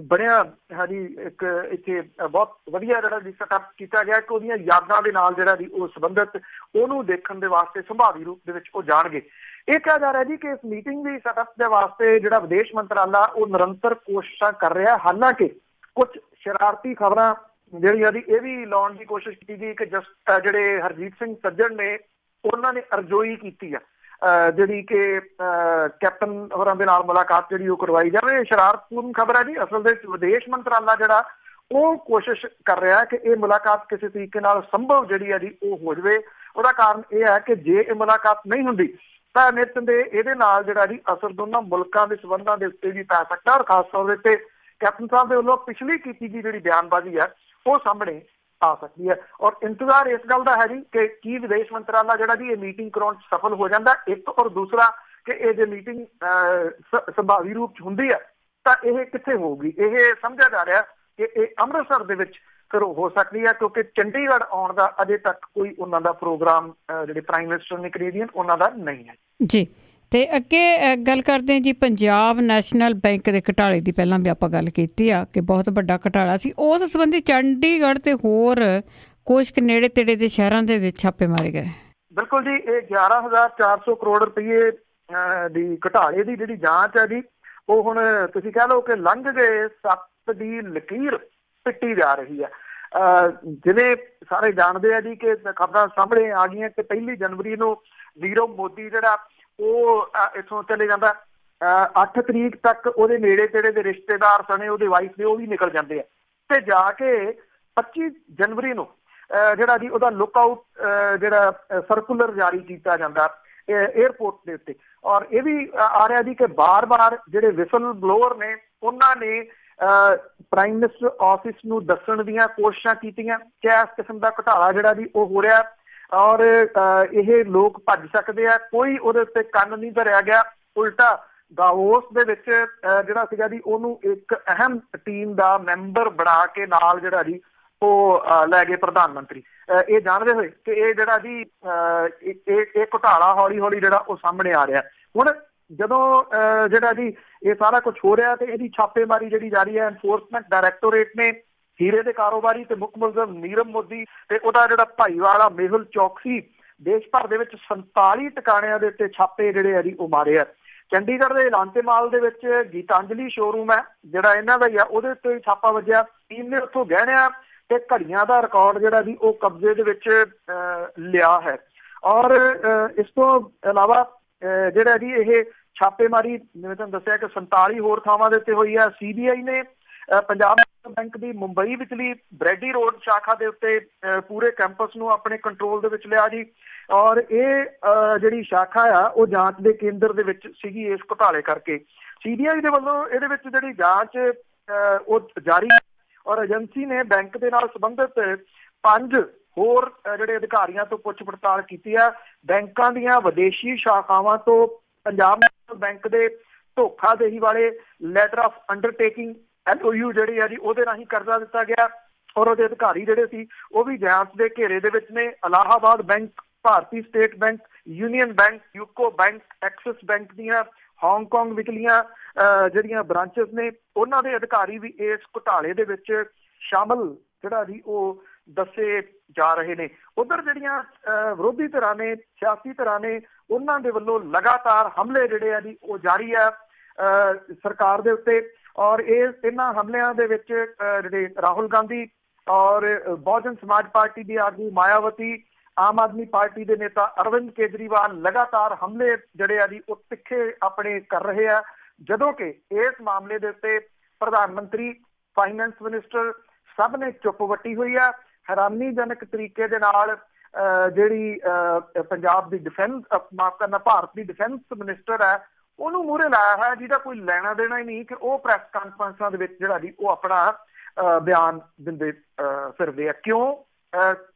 ਬਣਿਆ ਹੈ ਜੀ ਇੱਕ ਇੱਥੇ ਬਹੁਤ ਵਧੀਆ ਜਿਹੜਾ ਜੀ ਸੈਟਅਪ ਕੀਤਾ ਗਿਆ ਕਿ ਉਹਦੀਆਂ ਯਾਦਾਂ ਦੇ ਨਾਲ ਜਿਹੜਾ ਜੀ ਉਹ ਸੰਬੰਧਿਤ ਉਹਨੂੰ ਦੇਖਣ ਦੇ ਵਾਸਤੇ ਸੰਭਾਵੀ ਰੂਪ ਦੇ ਵਿੱਚ ਉਹ ਜਾਣਗੇ। ਇਹ ਕਿਹਾ ਜਾ ਰਿਹਾ ਜੀ ਕਿ ਇਸ ਮੀਟਿੰਗ ਦੀ ਸੈਟਅਪ ਦੇ ਵਾਸਤੇ ਜਿਹੜਾ ਵਿਦੇਸ਼ ਮੰਤਰਾਲਾ ਉਹ ਨਿਰੰਤਰ ਕੋਸ਼ਿਸ਼ਾਂ ਕਰ ਰਿਹਾ। ਹਾਲਾਂਕਿ ਕੁਝ ਸ਼ਰਾਰਤੀ ਖਬਰਾਂ ਜਿਹੜੀਆਂ ਦੀ ਇਹ ਵੀ ਲਾਉਣ ਦੀ ਕੋਸ਼ਿਸ਼ ਕੀਤੀ ਗਈ ਕਿ ਜਿਹੜੇ ਹਰਜੀਤ ਸਿੰਘ ਸੱਜਣ ਨੇ ਉਹਨਾਂ ਨੇ ਅਰਜ਼ੋਈ ਕੀਤੀ ਆ ਜਿਹੜੀ ਕਿ ਕੈਪਟਨ ਹੋਰਾਂ ਦੇ ਨਾਲ ਮੁਲਾਕਾਤ ਜਿਹੜੀ ਉਹ ਕਰਵਾਈ ਜਾਵੇ। ਸ਼ਰਾਰਤਪੂਰਨ ਖਬਰ ਹੈ ਜੀ। ਅਸਲ ਦੇ ਵਿਦੇਸ਼ ਮੰਤਰਾਲਾ ਜਿਹੜਾ ਉਹ ਕੋਸ਼ਿਸ਼ ਕਰ ਰਿਹਾ ਕਿ ਇਹ ਮੁਲਾਕਾਤ ਕਿਸੇ ਤਰੀਕੇ ਨਾਲ ਸੰਭਵ ਜਿਹੜੀ ਹੈ ਜੀ ਉਹ ਹੋ ਜਾਵੇ। ਉਹਦਾ ਕਾਰਨ ਇਹ ਹੈ ਕਿ ਜੇ ਇਹ ਮੁਲਾਕਾਤ ਨਹੀਂ ਹੁੰਦੀ ਤਾਂ ਨਿਰਸੰਦੇਹ ਇਹਦੇ ਨਾਲ ਜਿਹੜਾ ਜੀ ਅਸਰ ਦੋਨਾਂ ਮੁਲਕਾਂ ਦੇ ਸੰਬੰਧਾਂ ਦੇ ਉੱਤੇ ਵੀ ਪੈ ਸਕਦਾ ਔਰ ਖਾਸ ਤੌਰ ਤੇ ਕੈਪਟਨ ਸਾਹਿਬ ਦੇ ਵੱਲੋਂ ਪਿਛਲੀ ਕੀਤੀ ਗਈ ਜਿਹੜੀ ਬਿਆਨਬਾਜ਼ੀ ਹੈ ਉਹ ਸਾਹਮਣੇ ਆ ਸਕਦੀ ਹੈ। ਔਰ ਇੰਤਜ਼ਾਰ ਇਸ ਗੱਲ ਦਾ ਹੈ ਜੀ ਕਿ ਕੀ ਵਿਦੇਸ਼ ਮੰਤਰਾਲਾ ਜਿਹੜਾ ਜੀ ਇਹ ਮੀਟਿੰਗ ਕਰਾਉਣ 'ਚ ਸਫਲ ਹੋ ਜਾਂਦਾ, ਇੱਕ, ਔਰ ਦੂਸਰਾ ਕਿ ਇਹ ਜੇ ਮੀਟਿੰਗ ਸੰਭਾਵੀ ਰੂਪ 'ਚ ਹੁੰਦੀ ਹੈ ਤਾਂ ਇਹ ਕਿੱਥੇ ਹੋਊਗੀ। ਇਹ ਸਮਝਿਆ ਜਾ ਰਿਹਾ ਕਿ ਇਹ ਅੰਮ੍ਰਿਤਸਰ ਦੇ ਵਿੱਚ ਫਿਰ ਹੋ ਸਕਦੀ ਹੈ ਕਿਉਂਕਿ ਚੰਡੀਗੜ੍ਹ ਆਉਣ ਦਾ ਅਜੇ ਤੱਕ ਕੋਈ ਉਹਨਾਂ ਦਾ ਪ੍ਰੋਗਰਾਮ ਜਿਹੜੇ ਪ੍ਰਾਈਮ ਮਿਨਿਸਟਰ ਨੇ ਕੈਨੇਡੀਅਨ ਉਹਨਾਂ ਦਾ ਨਹੀਂ ਹੈ ਜੀ। ਤੇ ਅੱਗੇ ਗੱਲ ਕਰਦੇ ਹਾਂ ਜੀ ਪੰਜਾਬ ਨੈਸ਼ਨਲ ਬੈਂਕ ਦੇ ਘੁਟਾਲੇ ਦੀ। ਪਹਿਲਾਂ ਵੀ ਆਪਾਂ ਗੱਲ ਕੀਤੀ ਆ ਕਿ ਬਹੁਤ ਵੱਡਾ ਘੁਟਾਲਾ ਸੀ, ਉਸ ਸੰਬੰਧੀ ਚੰਡੀਗੜ੍ਹ ਤੇ ਹੋਰ ਕੁਝ ਨੇੜੇ ਤੇੜੇ ਦੇ ਸ਼ਹਿਰਾਂ ਦੇ ਵਿੱਚ ਛਾਪੇ ਮਾਰੇ ਗਏ। ਬਿਲਕੁਲ ਜੀ, ਇਹ 11,400 ਕਰੋੜ ਰੁਪਏ ਦੀ ਘੁਟਾਲੇ ਦੀ ਜਿਹੜੀ ਜਾਂਚ ਹੈ ਜੀ ਉਹ ਹੁਣ ਤੁਸੀਂ ਕਹਿ ਲਓ ਕਿ ਲੰਘ ਗਏ 7 ਦੀ ਲਕੀਰ ਪਿੱਟੀ ਜਾ ਰਹੀ ਹੈ। ਜਿਵੇਂ ਸਾਰੇ ਜਾਣਦੇ ਆ ਜੀ ਕਿ ਖਬਰਾਂ ਸਾਹਮਣੇ ਆ ਗਈਆਂ ਕਿ 1 ਜਨਵਰੀ ਨੂੰ ਨੀਰਵ ਮੋਦੀ ਜਿਹੜਾ ਉਹ ਇੱਥੋਂ ਚਲੇ ਜਾਂਦਾ, 8 ਤਰੀਕ ਤੱਕ ਉਹਦੇ ਨੇੜੇ ਤੇੜੇ ਦੇ ਰਿਸ਼ਤੇਦਾਰ ਸਣੇ ਉਹਦੇ ਵਾਈਫ ਦੇ ਉਹ ਵੀ ਨਿਕਲ ਜਾਂਦੇ ਆ ਤੇ ਜਾ ਕੇ 25 ਜਨਵਰੀ ਨੂੰ ਜਿਹੜਾ ਜੀ ਉਹਦਾ ਲੁੱਕ ਆਊਟ ਜਿਹੜਾ ਸਰਕੂਲਰ ਜਾਰੀ ਕੀਤਾ ਜਾਂਦਾ ਏਅਰਪੋਰਟ ਦੇ ਉੱਤੇ। ਔਰ ਇਹ ਵੀ ਆ ਰਿਹਾ ਜੀ ਕਿ ਬਾਰ-ਬਾਰ ਜਿਹੜੇ ਵਿਸਲ ਬਲੋਅਰ ਨੇ ਉਹਨਾਂ ਨੇ ਪ੍ਰਾਈਮ ਮਿਨਿਸਟਰ ਆਫਿਸ ਨੂੰ ਦੱਸਣ ਦੀਆਂ ਕੋਸ਼ਿਸ਼ਾਂ ਕੀਤੀਆਂ ਕਿ ਇਸ ਕਿਸਮ ਦਾ ਘੁਟਾਲਾ ਜਿਹੜਾ ਜੀ ਉਹ ਹੋ ਰਿਹਾ ਔਰ ਇਹ ਲੋਕ ਭੱਜ ਸਕਦੇ ਆ, ਕੋਈ ਉਹਦੇ ਉੱਤੇ ਕੰਨ ਨਹੀਂ ਧਰਿਆ ਗਿਆ। ਉਲਟਾ ਦਾਵੋਸ ਦੇ ਵਿੱਚ ਜਿਹੜਾ ਸੀਗਾ ਜੀ ਉਹਨੂੰ ਇੱਕ ਅਹਿਮ ਟੀਮ ਦਾ ਮੈਂਬਰ ਬਣਾ ਕੇ ਨਾਲ ਜਿਹੜਾ ਜੀ ਉਹ ਲੈ ਗਏ ਪ੍ਰਧਾਨ ਮੰਤਰੀ, ਇਹ ਜਾਣਦੇ ਹੋਏ ਕਿ ਇਹ ਜਿਹੜਾ ਜੀ ਇਹ ਘੁਟਾਲਾ ਹੌਲੀ ਹੌਲੀ ਜਿਹੜਾ ਉਹ ਸਾਹਮਣੇ ਆ ਰਿਹਾ। ਹੁਣ ਜਦੋਂ ਜਿਹੜਾ ਜੀ ਇਹ ਸਾਰਾ ਕੁਝ ਹੋ ਰਿਹਾ ਤੇ ਇਹਦੀ ਛਾਪੇਮਾਰੀ ਜਿਹੜੀ ਜਾਰੀ ਹੈ, ਐਨਫੋਰਸਮੈਂਟ ਡਾਇਰੈਕਟੋਰੇਟ ਨੇ ਹੀਰੇ ਦੇ ਕਾਰੋਬਾਰੀ ਤੇ ਮੁੱਖ ਮੁਲਜ਼ਮ ਨੀਰਵ ਮੋਦੀ ਤੇ ਉਹਦਾ ਜਿਹੜਾ ਭਾਈਵਾਲਾ ਮੇਹੁਲ ਚੌਕਸੀ ਦੇਸ਼ ਭਰ ਦੇ ਵਿੱਚ 47 ਟਿਕਾਣਿਆਂ ਦੇ ਉੱਤੇ ਛਾਪੇ ਜਿਹੜੇ ਆ ਜੀ ਉਹ ਮਾਰੇ ਆ। ਚੰਡੀਗੜ੍ਹ ਦੇ ਲਾਂਤੇ ਮਾਲ ਦੇ ਵਿੱਚ ਗੀਤਾਂਜਲੀ ਸ਼ੋਰੂਮ ਹੈ ਜਿਹੜਾ ਇਹਨਾਂ ਦਾ ਹੀ ਆ, ਉਹਦੇ ਉੱਤੇ ਛਾਪਾ ਵੱਜਿਆ। ਟੀਮ ਨੇ ਉੱਥੋਂ ਗਹਿਣਿਆਂ ਤੇ ਘੜੀਆਂ ਦਾ ਰਿਕਾਰਡ ਜਿਹੜਾ ਜੀ ਉਹ ਕਬਜ਼ੇ ਦੇ ਵਿੱਚ ਲਿਆ ਹੈ। ਔਰ ਇਸ ਤੋਂ ਇਲਾਵਾ ਜਿਹੜਾ ਜੀ ਇਹ ਛਾਪੇਮਾਰੀ ਜਿਵੇਂ ਤੁਹਾਨੂੰ ਦੱਸਿਆ ਕਿ 47 ਹੋਰ ਥਾਵਾਂ ਦੇ ਉੱਤੇ ਹੋਈ ਹੈ। CBI ਨੇ ਪੰਜਾਬ ਬੈਂਕ ਦੀ ਮੁੰਬਈ ਵਿਚਲੀ ਬਰੈਡੀ ਰੋਡ ਸ਼ਾਖਾ ਦੇ ਉੱਤੇ ਪੂਰੇ ਕੈਂਪਸ ਨੂੰ ਆਪਣੇ ਕੰਟਰੋਲ ਦੇ ਵਿੱਚ ਲਿਆ ਜੀ। ਔਰ ਇਹ ਜਿਹੜੀ ਸ਼ਾਖਾ ਆ ਉਹ ਜਾਂਚ ਦੇ ਕੇਂਦਰ ਦੇ ਵਿੱਚ ਸੀਗੀ ਇਸ ਘੁਟਾਲੇ ਕਰਕੇ। CBI ਦੇ ਵੱਲੋਂ ਇਹਦੇ ਵਿੱਚ ਜਿਹੜੀ ਜਾਂਚ ਉਹ ਜਾਰੀ ਔਰ ਏਜੰਸੀ ਨੇ ਬੈਂਕ ਦੇ ਨਾਲ ਸੰਬੰਧਿਤ 5 ਹੋਰ ਜਿਹੜੇ ਅਧਿਕਾਰੀਆਂ ਤੋਂ ਪੁੱਛ ਪੜਤਾਲ ਕੀਤੀ ਹੈ। ਬੈਂਕਾਂ ਦੀਆਂ ਵਿਦੇਸ਼ੀ ਸ਼ਾਖਾਵਾਂ ਤੋਂ ਪੰਜਾਬ ਨੈਸ਼ਨਲ ਬੈਂਕ ਦੇ ਧੋਖਾਦੇਹੀ ਵਾਲੇ ਲੈਟਰ ਆਫ ਅੰਡਰਟੇਕਿੰਗ LOU ਜਿਹੜੀ ਹੈ ਜੀ ਉਹਦੇ ਰਾਹੀਂ ਕਰਜ਼ਾ ਦਿੱਤਾ ਗਿਆ ਔਰ ਉਹਦੇ ਅਧਿਕਾਰੀ ਜਿਹੜੇ ਸੀ ਉਹ ਵੀ ਜਾਂਚ ਦੇ ਘੇਰੇ ਦੇ ਵਿੱਚ ਨੇ। ਇਲਾਹਾਬਾਦ ਬੈਂਕ, ਭਾਰਤੀ state bank, union bank, UCO bank, axis bank ਦੀਆਂ ਹਾਂਗਕਾਂਗ ਵਿਚਲੀਆਂ ਜਿਹੜੀਆਂ ਬ੍ਰਾਂਚਿਸ ਨੇ ਉਹਨਾਂ ਦੇ ਅਧਿਕਾਰੀ ਵੀ ਇਸ ਘੁਟਾਲੇ ਦੇ ਵਿੱਚ ਸ਼ਾਮਲ ਜਿਹੜਾ ਜੀ ਉਹ ਦੱਸੇ ਜਾ ਰਹੇ ਨੇ। ਉਧਰ ਜਿਹੜੀਆਂ ਵਿਰੋਧੀ ਧਿਰਾਂ ਨੇ, ਸਿਆਸੀ ਧਿਰਾਂ ਨੇ, ਉਹਨਾਂ ਦੇ ਵੱਲੋਂ ਲਗਾਤਾਰ ਹਮਲੇ ਜਿਹੜੇ ਆ ਜੀ ਉਹ ਜਾਰੀ ਆ ਸਰਕਾਰ ਦੇ ਉੱਤੇ ਔਰ ਇਹਨਾਂ ਹਮਲਿਆਂ ਦੇ ਵਿੱਚ ਜਿਹੜੇ ਰਾਹੁਲ ਗਾਂਧੀ ਔਰ ਬਹੁਜਨ ਸਮਾਜ ਪਾਰਟੀ ਦੀ ਆਗੂ ਮਾਇਆਵਤੀ, ਆਮ ਆਦਮੀ ਪਾਰਟੀ ਦੇ ਨੇਤਾ ਅਰਵਿੰਦ ਕੇਜਰੀਵਾਲ ਲਗਾਤਾਰ ਹਮਲੇ ਜਿਹੜੇ ਆ ਜੀ ਉਹ ਤਿੱਖੇ ਆਪਣੇ ਕਰ ਰਹੇ ਆ, ਜਦੋਂ ਕਿ ਇਸ ਮਾਮਲੇ ਦੇ ਉੱਤੇ ਪ੍ਰਧਾਨ ਮੰਤਰੀ, ਫਾਈਨੈਂਸ ਮਿਨਿਸਟਰ ਸਭ ਨੇ ਚੁੱਪ ਵੱਟੀ ਹੋਈ ਆ। ਹੈਰਾਨੀਜਨਕ ਤਰੀਕੇ ਦੇ ਨਾਲ ਜਿਹੜੀ ਪੰਜਾਬ ਦੀ ਭਾਰਤ ਦੀ ਡਿਫੈਂਸ ਮਿਨਿਸਟਰ ਹੈ ਉਹਨੂੰ ਮੂਹਰੇ ਲਾਇਆ ਹੈ, ਜਿਹਦਾ ਕੋਈ ਲੈਣਾ ਦੇਣਾ ਹੀ ਨਹੀਂ ਕਿ ਉਹ ਪ੍ਰੈਸ ਕਾਨਫਰੰਸਾਂ ਦੇ ਵਿੱਚ ਜਿਹੜਾ ਜੀ ਉਹ ਆਪਣਾ ਬਿਆਨ ਦਿੰਦੇ ਫਿਰਦੇ ਆ। ਕਿਉਂ?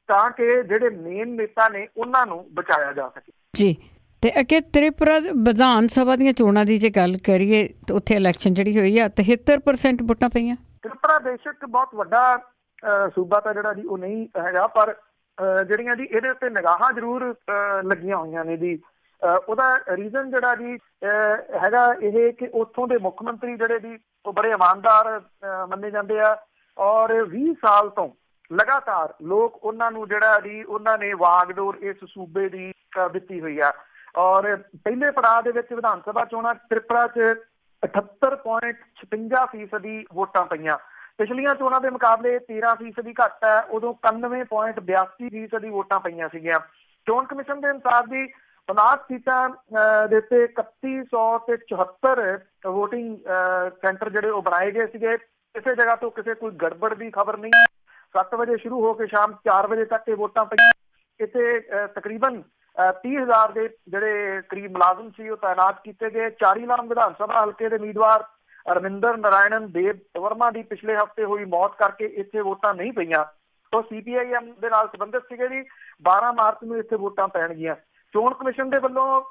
ਤਾਂ ਕਿ ਜਿਹੜੇ ਮੇਨ ਨੇਤਾ ਨੇ ਉਹਨਾਂ ਨੂੰ ਬਚਾਇਆ ਜਾ ਸਕੇ ਜੀ। ਤੇ ਅੱਗੇ ਤ੍ਰਿਪੁਰਾ ਵਿਧਾਨ ਸਭਾ ਦੀਆਂ ਚੋਣਾਂ ਦੀ ਜੇ ਗੱਲ ਕਰੀਏ ਤਾਂ ਉੱਥੇ ਇਲੈਕਸ਼ਨ ਜਿਹੜੀ ਹੋਈ ਆ 73% ਵੋਟਾਂ ਪਈਆਂ। ਤ੍ਰਿਪੁਰਾ ਬੇਸ਼ੱਕ ਬਹੁਤ ਵੱਡਾ ਸੂਬਾ ਤਾਂ ਜਿਹੜਾ ਜੀ ਉਹ ਨਹੀਂ ਹੈਗਾ, ਪਰ ਜਿਹੜੀਆਂ ਜੀ ਇਹਦੇ ਉੱਤੇ ਨਿਗਾਹਾਂ ਜ਼ਰੂਰ ਲੱਗੀਆਂ ਹੋਈਆਂ ਨੇ ਜੀ। ਉਹਦਾ ਰੀਜ਼ਨ ਜਿਹੜਾ ਜੀ ਹੈਗਾ ਇਹ ਕਿ ਉੱਥੋਂ ਦੇ ਮੁੱਖ ਮੰਤਰੀ ਜਿਹੜੇ ਜੀ ਉਹ ਬੜੇ ਇਮਾਨਦਾਰ ਮੰਨੇ ਜਾਂਦੇ ਆ ਔਰ 20 ਸਾਲ ਤੋਂ ਲਗਾਤਾਰ ਲੋਕ ਉਹਨਾਂ ਨੂੰ ਜਿਹੜਾ ਜੀ ਉਹਨਾਂ ਨੇ ਵਾਗਡੋਰ ਇਸ ਸੂਬੇ ਦੀ ਦਿੱਤੀ ਹੋਈ ਆ। ਔਰ ਪਹਿਲੇ ਪੜਾਅ ਦੇ ਵਿੱਚ ਵਿਧਾਨ ਸਭਾ ਚੋਣਾਂ ਤ੍ਰਿਪੁਰਾ 'ਚ 78.56% ਵੋਟਾਂ ਪਈਆਂ। ਪਿਛਲੀਆਂ ਚੋਣਾਂ ਦੇ ਮੁਕਾਬਲੇ 13% ਘੱਟ ਹੈ, ਉਦੋਂ 91.82% ਵੋਟਾਂ ਪਈਆਂ ਸੀਗੀਆਂ। ਚੋਣ ਕਮਿਸ਼ਨ ਦੇ ਅਨੁਸਾਰ ਦੀ 59 ਸੀਟਾਂ ਦੇ ਉੱਤੇ 3174 ਵੋਟਿੰਗ ਸੈਂਟਰ ਜਿਹੜੇ ਉਹ ਬਣਾਏ ਗਏ ਸੀਗੇ। ਕਿਸੇ ਜਗ੍ਹਾ ਤੋਂ ਕਿਸੇ ਕੋਈ ਗੜਬੜ ਦੀ ਖਬਰ ਨਹੀਂ। 7 ਵਜੇ ਸ਼ੁਰੂ ਹੋ ਕੇ ਸ਼ਾਮ 4 ਵਜੇ ਤੱਕ ਇਹ ਵੋਟਾਂ ਪਈਆਂ। ਇੱਥੇ ਤਕਰੀਬਨ 30,000 ਦੇ ਜਿਹੜੇ ਕਰੀਬ ਮੁਲਾਜ਼ਮ ਸੀ ਉਹ ਤਾਇਨਾਤ ਕੀਤੇ ਗਏ। ਚਾਰੀਲਾਮ ਵਿਧਾਨ ਸਭਾ ਹਲਕੇ ਦੇ ਉਮੀਦਵਾਰ ਰਮਿੰਦਰ ਨਾਰਾਇਣਨ ਦੇਵ ਵਰਮਾ ਦੀ ਪਿਛਲੇ ਹਫ਼ਤੇ ਹੋਈ ਮੌਤ ਕਰਕੇ ਇੱਥੇ ਵੋਟਾਂ ਨਹੀਂ ਪਈਆਂ। ਉਹ CPIM ਦੇ ਨਾਲ ਸੰਬੰਧਿਤ ਸੀਗੇ ਜੀ। 12 ਮਾਰਚ ਨੂੰ ਇੱਥੇ ਵੋਟਾਂ ਪੈਣਗੀਆਂ। ਚੋਣ ਕਮਿਸ਼ਨ ਦੇ ਵੱਲੋਂ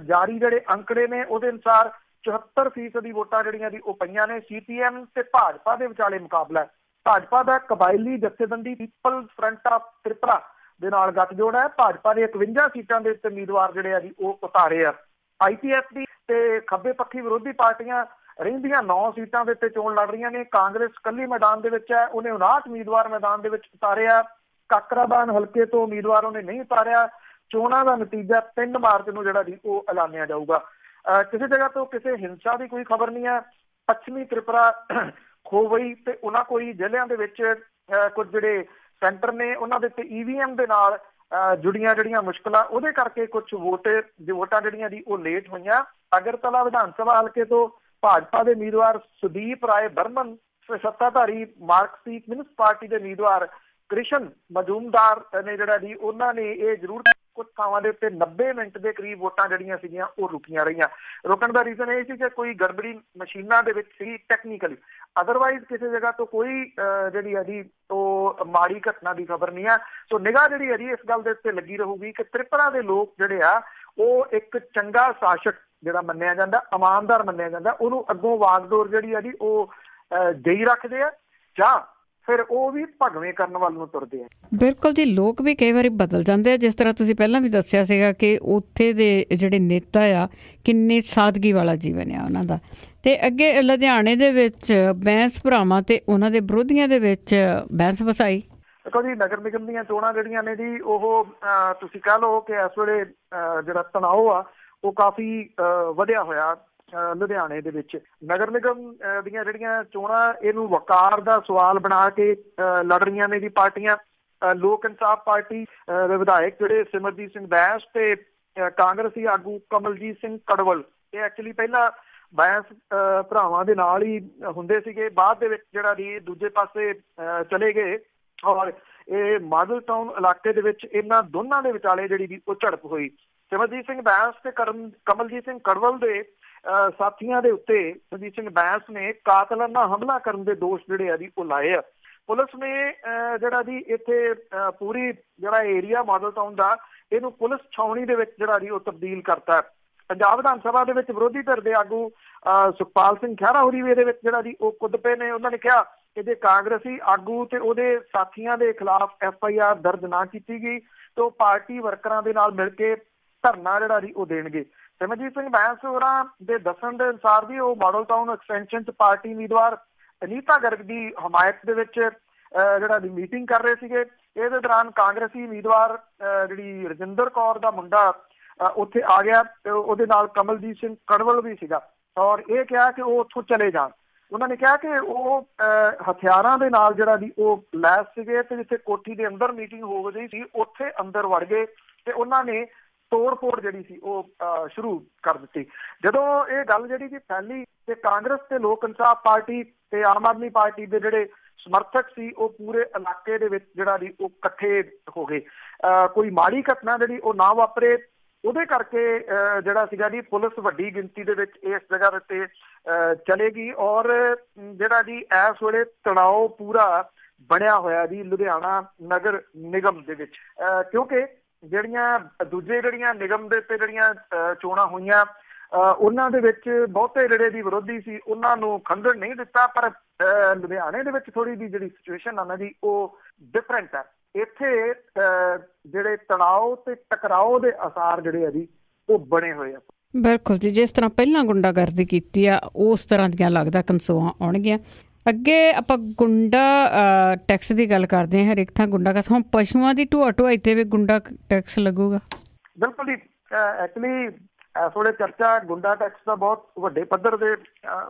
ਜਾਰੀ ਜਿਹੜੇ ਅੰਕੜੇ ਨੇ ਉਹਦੇ ਅਨੁਸਾਰ 74% ਵੋਟਾਂ ਜਿਹੜੀਆਂ ਦੀ ਉਹ ਪਈਆਂ ਨੇ। CPM ਤੇ ਭਾਜਪਾ ਦੇ ਵਿਚਾਲੇ ਮੁਕਾਬਲਾ। ਭਾਜਪਾ ਦਾ ਕਬਾਇਲੀ ਜਥੇਬੰਦੀ ਪੀਪਲਜ਼ ਫਰੰਟ ਆਫ ਤ੍ਰਿਪੁਰਾ ਦੇ ਨਾਲ ਗੱਠਜੋੜ ਹੈ। ਭਾਜਪਾ ਨੇ 51 ਸੀਟਾਂ ਦੇ ਉੱਤੇ ਉਮੀਦਵਾਰ ਜਿਹੜੇ ਆ ਜੀ ਉਹ ਉਤਾਰੇ ਆ। IPF ਦੀ ਤੇ ਖੱਬੇ ਪੱਖੀ ਵਿਰੋਧੀ ਪਾਰਟੀਆਂ ਰਹਿੰਦੀਆਂ 9 ਸੀਟਾਂ ਦੇ ਉੱਤੇ ਚੋਣ ਲੜ ਰਹੀਆਂ ਨੇ। ਕਾਂਗਰਸ ਇਕੱਲੀ ਮੈਦਾਨ ਦੇ ਵਿੱਚ ਹੈ, ਉਹਨੇ 59 ਉਮੀਦਵਾਰ ਮੈਦਾਨ ਦੇ ਵਿੱਚ ਉਤਾਰਿਆ। ਕਾਕਰਾਬਾਨ ਹਲਕੇ ਤੋਂ ਉਮੀਦਵਾਰ ਉਹਨੇ ਨਹੀਂ ਉਤਾਰਿਆ। ਚੋਣਾਂ ਦਾ ਨਤੀਜਾ 3 ਮਾਰਚ ਨੂੰ ਜਿਹੜਾ ਜੀ ਉਹ ਐਲਾਨਿਆ ਜਾਊਗਾ। ਕਿਸੇ ਜਗ੍ਹਾ ਤੋਂ ਕਿਸੇ ਹਿੰਸਾ ਦੀ ਕੋਈ ਖਬਰ ਨਹੀਂ ਹੈ। ਪੱਛਮੀ ਤ੍ਰਿਪੁਰਾ, ਖੋਵਈ ਤੇ ਉਹਨਾਂ ਕੋਈ ਜ਼ਿਲ੍ਹਿਆਂ ਦੇ ਵਿੱਚ ਕੁਝ ਜਿਹੜੇ ਸੈਂਟਰ ਨੇ ਉਹਨਾਂ ਦੇ ਉੱਤੇ EVM ਦੇ ਨਾਲ ਜੁੜੀਆਂ ਜਿਹੜੀਆਂ ਮੁਸ਼ਕਲਾਂ ਉਹਦੇ ਕਰਕੇ ਕੁਝ ਵੋਟਾਂ ਜਿਹੜੀਆਂ ਦੀ ਉਹ ਲੇਟ ਹੋਈਆਂ। ਅਗਰਤਲਾ ਵਿਧਾਨ ਸਭਾ ਹਲਕੇ ਤੋਂ ਭਾਜਪਾ ਦੇ ਉਮੀਦਵਾਰ ਸੁਦੀਪ ਰਾਏ ਬਰਮਨ, ਸੱਤਾਧਾਰੀ ਮਾਰਕਸੀ ਕਮਿਊਨਿਸਟ ਪਾਰਟੀ ਦੇ ਉਮੀਦਵਾਰ ਕ੍ਰਿਸ਼ਨ ਮਜੂਮਦਾਰ ਨੇ ਜਿਹੜਾ ਜੀ ਉਹਨਾਂ ਨੇ ਇਹ ਜ਼ਰੂਰ ਕੁਝ ਥਾਵਾਂ ਦੇ ਉੱਤੇ 90 ਮਿੰਟ ਦੇ ਕਰੀਬ ਵੋਟਾਂ ਜਿਹੜੀਆਂ ਸੀਗੀਆਂ ਉਹ ਰੁਕੀਆਂ ਰਹੀਆਂ। ਰੁਕਣ ਦਾ ਰੀਜ਼ਨ ਇਹ ਸੀ ਕਿ ਕੋਈ ਗੜਬੜੀ ਮਸ਼ੀਨਾਂ ਦੇ ਵਿੱਚ ਸੀ ਟੈਕਨੀਕਲੀ। ਅਦਰਵਾਈਜ਼ ਕਿਸੇ ਜਗ੍ਹਾ ਤੋਂ ਕੋਈ ਜਿਹੜੀ ਹੈ ਜੀ ਉਹ ਮਾੜੀ ਘਟਨਾ ਦੀ ਖਬਰ ਨਹੀਂ ਹੈ। ਸੋ ਨਿਗਾਹ ਜਿਹੜੀ ਹੈ ਜੀ ਇਸ ਗੱਲ ਦੇ ਉੱਤੇ ਲੱਗੀ ਰਹੂਗੀ ਕਿ ਤ੍ਰਿਪੁਰਾ ਦੇ ਲੋਕ ਜਿਹੜੇ ਆ ਉਹ ਇੱਕ ਚੰਗਾ ਸ਼ਾਸਕ ਜਿਹੜਾ ਮੰਨਿਆ ਜਾਂਦਾ, ਇਮਾਨਦਾਰ ਮੰਨਿਆ ਜਾਂਦਾ, ਉਹਨੂੰ ਅੱਗੋਂ ਵਾਗਡੋਰ ਜਿਹੜੀ ਆ ਜੀ ਉਹ ਦੇਈ ਰੱਖਦੇ ਆ ਜਾਂ ਫਿਰ ਉਹ ਵੀ ਭਗਵੇਂ ਕਰਨ ਵੱਲ ਨੂੰ ਤੁਰਦੇ ਆ। ਬਿਲਕੁਲ ਜੀ, ਲੋਕ ਵੀ ਕਈ ਵਾਰੀ ਬਦਲ ਜਾਂਦੇ ਆ। ਜਿਸ ਤਰ੍ਹਾਂ ਤੁਸੀਂ ਪਹਿਲਾਂ ਵੀ ਦੱਸਿਆ ਸੀਗਾ ਕਿ ਉੱਥੇ ਦੇ ਜਿਹੜੇ ਨੇਤਾ ਆ ਕਿੰਨੀ ਸਾਦਗੀ ਵਾਲਾ ਜੀਵਨ ਆ ਉਹਨਾਂ ਦਾ। ਤੇ ਅੱਗੇ ਲੁਧਿਆਣੇ ਦੇ ਵਿੱਚ ਬੈਂਸ ਭਰਾਵਾਂ ਤੇ ਉਹਨਾਂ ਦੇ ਵਿਰੋਧੀਆਂ ਦੇ ਵਿੱਚ ਬੈਂਸ ਵਸਾਈ। ਦੇਖੋ ਜੀ, ਨਗਰ ਨਿਗਮ ਦੀਆਂ ਚੋਣਾਂ ਜਿਹੜੀਆਂ ਨੇ ਜੀ ਉਹ ਤੁਸੀਂ ਕਹਿ ਲਓ ਕਿ ਇਸ ਵੇਲੇ ਜਿਹੜਾ ਤਣਾਅ ਆ ਉਹ ਕਾਫੀ ਵਧਿਆ ਹੋਇਆ ਲੁਧਿਆਣੇ ਦੇ ਵਿੱਚ। ਨਗਰ ਨਿਗਮ ਦੀਆਂ ਜਿਹੜੀਆਂ ਚੋਣਾਂ ਇਹਨੂੰ ਵਕਾਰ ਦਾ ਸਵਾਲ ਬਣਾ ਕੇ ਲੜ ਰਹੀਆਂ ਨੇ ਜੀ ਪਾਰਟੀਆਂ। ਲੋਕ ਇਨਸਾਫ ਪਾਰਟੀ ਦੇ ਵਿਧਾਇਕ ਜਿਹੜੇ ਸਿਮਰਜੀਤ ਸਿੰਘ ਬੈਂਸ ਤੇ ਕਾਂਗਰਸੀ ਆਗੂ ਕਮਲਜੀਤ ਸਿੰਘ ਕੜਵਲ, ਇਹ ਐਕਚੁਅਲੀ ਪਹਿਲਾਂ ਬੈਂਸ ਭਰਾਵਾਂ ਦੇ ਨਾਲ ਹੀ ਹੁੰਦੇ ਸੀਗੇ, ਬਾਅਦ ਦੇ ਵਿੱਚ ਜਿਹੜਾ ਜੀ ਦੂਜੇ ਪਾਸੇ ਚਲੇ ਗਏ ਔਰ ਇਹ ਮਾਡਲ ਟਾਊਨ ਇਲਾਕੇ ਦੇ ਵਿੱਚ ਇਹਨਾਂ ਦੋਨਾਂ ਦੇ ਵਿਚਾਲੇ ਜਿਹੜੀ ਵੀ ਉਹ ਝੜਪ ਹੋਈ। ਸਿਮਰਜੀਤ ਸਿੰਘ ਬੈਂਸ ਤੇ ਕਮਲਜੀਤ ਸਿੰਘ ਕੜਵਲ ਦੇ ਸਾਥੀਆਂ ਦੇ ਉੱਤੇ ਸੁਰਜੀਤ ਸਿੰਘ ਬੈਂਸ ਨੇ ਕਾਤਲਾਨਾ ਹਮਲਾ ਕਰਨ ਦੇ ਦੋਸ਼ ਜਿਹੜੇ ਆ ਜੀ ਉਹ ਲਾਏ ਆ। ਪੁਲਿਸ ਨੇ ਜਿਹੜਾ ਜੀ ਇੱਥੇ ਪੂਰੀ ਜਿਹੜਾ ਏਰੀਆ ਮਾਡਲ ਟਾਊਨ ਦਾ ਇਹਨੂੰ ਪੁਲਿਸ ਛਾਉਣੀ ਦੇ ਵਿੱਚ ਜਿਹੜਾ ਜੀ ਉਹ ਤਬਦੀਲ ਕਰਤਾ। ਪੰਜਾਬ ਵਿਧਾਨ ਸਭਾ ਦੇ ਵਿੱਚ ਵਿਰੋਧੀ ਧਿਰ ਦੇ ਆਗੂ ਸੁਖਪਾਲ ਸਿੰਘ ਖਹਿਰਾ ਹੋਰੀ ਵੀ ਇਹਦੇ ਵਿੱਚ ਜਿਹੜਾ ਜੀ ਉਹ ਕੁੱਦ ਪਏ ਨੇ। ਉਹਨਾਂ ਨੇ ਕਿਹਾ ਕਿ ਜੇ ਕਾਂਗਰਸੀ ਆਗੂ ਤੇ ਉਹਦੇ ਸਾਥੀਆਂ ਦੇ ਖਿਲਾਫ FIR ਦਰਜ ਨਾ ਕੀਤੀ ਗਈ ਤਾਂ ਉਹ ਪਾਰਟੀ ਵਰਕਰਾਂ ਦੇ ਨਾਲ ਮਿਲ ਕੇ ਧਰਨਾ ਜਿਹੜਾ ਜੀ ਉਹ ਦੇਣਗੇ। ਸਿਮਰਜੀਤ ਸਿੰਘ ਬੈਂਸ ਹੋਰਾਂ ਦੇ ਦੱਸਣ ਦੇ ਅਨੁਸਾਰ ਵੀ ਉਹ ਮਾਡਲ ਟਾਊਨ ਐਕਸਟੈਂਸ਼ਨ 'ਚ ਪਾਰਟੀ ਉਮੀਦਵਾਰ ਅਨੀਤਾ ਗਰਗ ਦੀ ਹਮਾਇਤ ਦੇ ਵਿੱਚ ਜਿਹੜਾ ਦੀ ਮੀਟਿੰਗ ਕਰ ਰਹੇ ਸੀਗੇ। ਇਹਦੇ ਦੌਰਾਨ ਕਾਂਗਰਸੀ ਉਮੀਦਵਾਰ ਜਿਹੜੀ ਰਜਿੰਦਰ ਕੌਰ ਦਾ ਮੁੰਡਾ ਉੱਥੇ ਆ ਗਿਆ ਤੇ ਉਹਦੇ ਨਾਲ ਕਮਲਜੀਤ ਸਿੰਘ ਕੜਵਲ ਵੀ ਸੀਗਾ ਔਰ ਇਹ ਕਿਹਾ ਕਿ ਉਹ ਉੱਥੋਂ ਚਲੇ ਜਾਣ। ਉਹਨਾਂ ਨੇ ਕਿਹਾ ਕਿ ਉਹ ਹਥਿਆਰਾਂ ਦੇ ਨਾਲ ਜਿਹੜਾ ਦੀ ਉਹ ਲੈਸ ਸੀਗੇ ਤੇ ਜਿੱਥੇ ਕੋਠੀ ਦੇ ਅੰਦਰ ਮੀਟਿੰਗ ਹੋ ਰਹੀ ਸੀ ਉੱਥੇ ਅੰਦਰ ਵੜ ਗਏ ਤੇ ਉਹਨਾਂ ਨੇ ਤੋੜ ਫੋੜ ਜਿਹੜੀ ਸੀ ਉਹ ਸ਼ੁਰੂ ਕਰ ਦਿੱਤੀ। ਜਦੋਂ ਇਹ ਗੱਲ ਜਿਹੜੀ ਜੀ ਫੈਲੀ ਤੇ ਕਾਂਗਰਸ ਤੇ ਲੋਕ ਇਨਸਾਫ ਪਾਰਟੀ ਤੇ ਆਮ ਆਦਮੀ ਪਾਰਟੀ ਦੇ ਜਿਹੜੇ ਸਮਰਥਕ ਸੀ ਉਹ ਪੂਰੇ ਇਲਾਕੇ ਦੇ ਵਿੱਚ ਜਿਹੜਾ ਜੀ ਉਹ ਇਕੱਠੇ ਹੋ ਗਏ। ਕੋਈ ਮਾੜੀ ਘਟਨਾ ਜਿਹੜੀ ਉਹ ਨਾ ਵਾਪਰੇ ਉਹਦੇ ਕਰਕੇ ਜਿਹੜਾ ਸੀਗਾ ਜੀ ਪੁਲਿਸ ਵੱਡੀ ਗਿਣਤੀ ਦੇ ਵਿੱਚ ਇਸ ਜਗ੍ਹਾ ਦੇ ਉੱਤੇ ਚਲੇਗੀ ਔਰ ਜਿਹੜਾ ਜੀ ਇਸ ਵੇਲੇ ਤਣਾਅ ਪੂਰਾ ਬਣਿਆ ਹੋਇਆ ਜੀ ਲੁਧਿਆਣਾ ਨਗਰ ਨਿਗਮ ਦੇ ਵਿੱਚ, ਕਿਉਂਕਿ ਜਿਹੜੀਆਂ ਨਿਗਮ ਦੇ ਉੱਤੇ ਜਿਹੜੀਆਂ ਚੋਣਾਂ ਹੋਈਆਂ ਉਹਨਾਂ ਦੇ ਵਿੱਚ ਬਹੁਤੇ ਜਿਹੜੇ ਦੀ ਵਿਰੋਧੀ ਸੀ ਉਹਨਾਂ ਨੂੰ ਖੰਡਨ ਨਹੀਂ ਦਿੱਤਾ, ਪਰ ਲੁਧਿਆਣੇ ਦੇ ਵਿੱਚ ਥੋੜੀ ਦੀ ਜਿਹੜੀ ਸਿਚੁਏਸ਼ਨ ਆ ਨਾ ਜੀ ਉਹ ਡਿਫਰੈਂਟ ਹੈ। ਇੱਥੇ ਜਿਹੜੇ ਤਣਾਅ ਤੇ ਟਕਰਾਓ ਦੇ ਆਸਾਰ ਜਿਹੜੇ ਆ ਜੀ ਉਹ ਬਣੇ ਹੋਏ ਆ। ਬਿਲਕੁਲ ਜੀ, ਜਿਸ ਤਰ੍ਹਾਂ ਪਹਿਲਾਂ ਗੁੰਡਾਗਰਦੀ ਕੀਤੀ ਆ ਉਸ ਤਰ੍ਹਾਂ ਦੀਆਂ ਲੱਗਦਾ ਕਨਸੋਆਂ ਆਉਣਗੀਆਂ। ਅੱਗੇ ਆਪਾਂ ਗੁੰਡਾ ਟੈਕਸ ਦੀ ਗੱਲ ਕਰਦੇ ਹਾਂ। ਹਰੇਕ ਥਾਂ ਗੁੰਡਾ ਟੈਕਸ, ਹੁਣ ਪਸ਼ੂਆਂ ਦੀ ਢੋਆਈ ਤੇ ਵੀ ਗੁੰਡਾ ਟੈਕਸ ਲੱਗੂਗਾ। ਬਿਲਕੁਲ ਜੀ, ਐਕਚੁਅਲੀ ਇਸ ਵੇਲੇ ਚਰਚਾ ਗੁੰਡਾ ਟੈਕਸ ਦਾ ਬਹੁਤ ਵੱਡੇ ਪੱਧਰ ਦੇ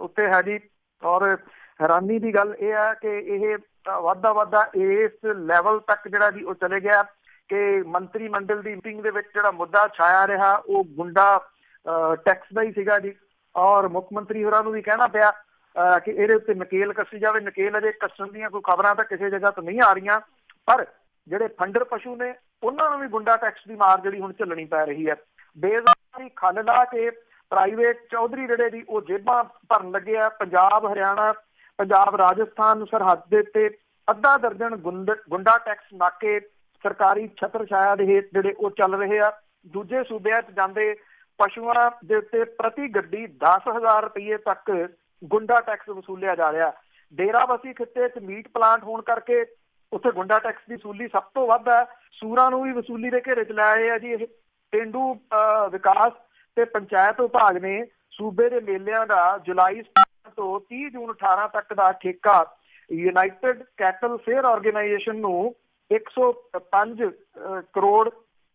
ਉੱਤੇ ਹੈ ਜੀ ਔਰ ਹੈਰਾਨੀ ਦੀ ਗੱਲ ਇਹ ਹੈ ਕਿ ਇਹ ਵੱਧਦਾ ਇਸ ਲੈਵਲ ਤੱਕ ਜਿਹੜਾ ਜੀ ਉਹ ਚਲੇ ਗਿਆ ਕਿ ਮੰਤਰੀ ਮੰਡਲ ਦੀ ਮੀਟਿੰਗ ਦੇ ਵਿੱਚ ਜਿਹੜਾ ਮੁੱਦਾ ਛਾਇਆ ਰਿਹਾ ਉਹ ਗੁੰਡਾ ਟੈਕਸ ਦਾ ਹੀ ਸੀਗਾ ਜੀ ਔਰ ਮੁੱਖ ਮੰਤਰੀ ਹੋਰਾਂ ਨੂੰ ਵੀ ਕਹਿਣਾ ਪਿਆ ਕਿ ਇਹਦੇ ਉੱਤੇ ਨਕੇਲ ਕੱਸੀ ਜਾਵੇ। ਨਕੇਲ ਅਜੇ ਕੱਸਣ ਦੀਆਂ ਕੋਈ ਖਬਰਾਂ ਤਾਂ ਕਿਸੇ ਜਗ੍ਹਾ ਤੋਂ ਨਹੀਂ ਆ ਰਹੀਆਂ, ਪਰ ਜਿਹੜੇ ਫੰਡਰ ਪਸ਼ੂ ਨੇ ਉਹਨਾਂ ਨੂੰ ਵੀ ਗੁੰਡਾ ਟੈਕਸ ਦੀ ਮਾਰ ਜਿਹੜੀ ਹੁਣ ਝੱਲਣੀ ਪੈ ਰਹੀ ਹੈ। ਬੇਜ਼ਾਰੀ ਖੱਲ ਲਾ ਕੇ ਪ੍ਰਾਈਵੇਟ ਚੌਧਰੀ ਜਿਹੜੇ ਜੀ ਉਹ ਜੇਬਾਂ ਭਰਨ ਲੱਗੇ ਆ। ਪੰਜਾਬ ਰਾਜਸਥਾਨ ਸਰਹੱਦ ਦੇ ਉੱਤੇ ਅੱਧਾ ਦਰਜਨ ਗੁੰਡਾ ਟੈਕਸ ਨਾਕੇ ਸਰਕਾਰੀ ਛਤਰ ਛਾਇਆ ਦੇ ਹੇਠ ਜਿਹੜੇ ਉਹ ਚੱਲ ਰਹੇ ਆ। ਦੂਜੇ ਸੂਬਿਆਂ 'ਚ ਜਾਂਦੇ ਪਸ਼ੂਆਂ ਦੇ ਉੱਤੇ ਪ੍ਰਤੀ ਗੱਡੀ 10,000 ਰੁਪਏ ਤੱਕ ਗੁੰਡਾ ਟੈਕਸ ਵਸੂਲਿਆ ਜਾ ਰਿਹਾ। ਡੇਰਾਬੱਸੀ ਖਿੱਤੇ 'ਚ ਮੀਟ ਪਲਾਂਟ ਹੋਣ ਕਰਕੇ ਉੱਥੇ ਗੁੰਡਾ ਟੈਕਸ ਦੀ ਵਸੂਲੀ ਸਭ ਤੋਂ ਵੱਧ ਹੈ। ਸੂਰਾਂ ਨੂੰ ਵੀ ਵਸੂਲੀ ਦੇ ਘੇਰੇ 'ਚ ਲੈ ਆਏ ਆ ਜੀ। ਇਹ ਪੇਂਡੂ ਵਿਕਾਸ ਤੇ ਪੰਚਾਇਤ ਵਿਭਾਗ ਨੇ ਸੂਬੇ ਦੇ ਮੇਲਿਆਂ ਦਾ ਜੁਲਾਈ ਤੋਂ 30 ਜੂਨ 18 ਤੱਕ ਦਾ ਠੇਕਾ ਯੂਨਾਈਟਿਡ ਕੈਟਲ ਫੇਅਰ ਆਰਗੇਨਾਈਜੇਸ਼ਨ ਨੂੰ 105 ਕਰੋੜ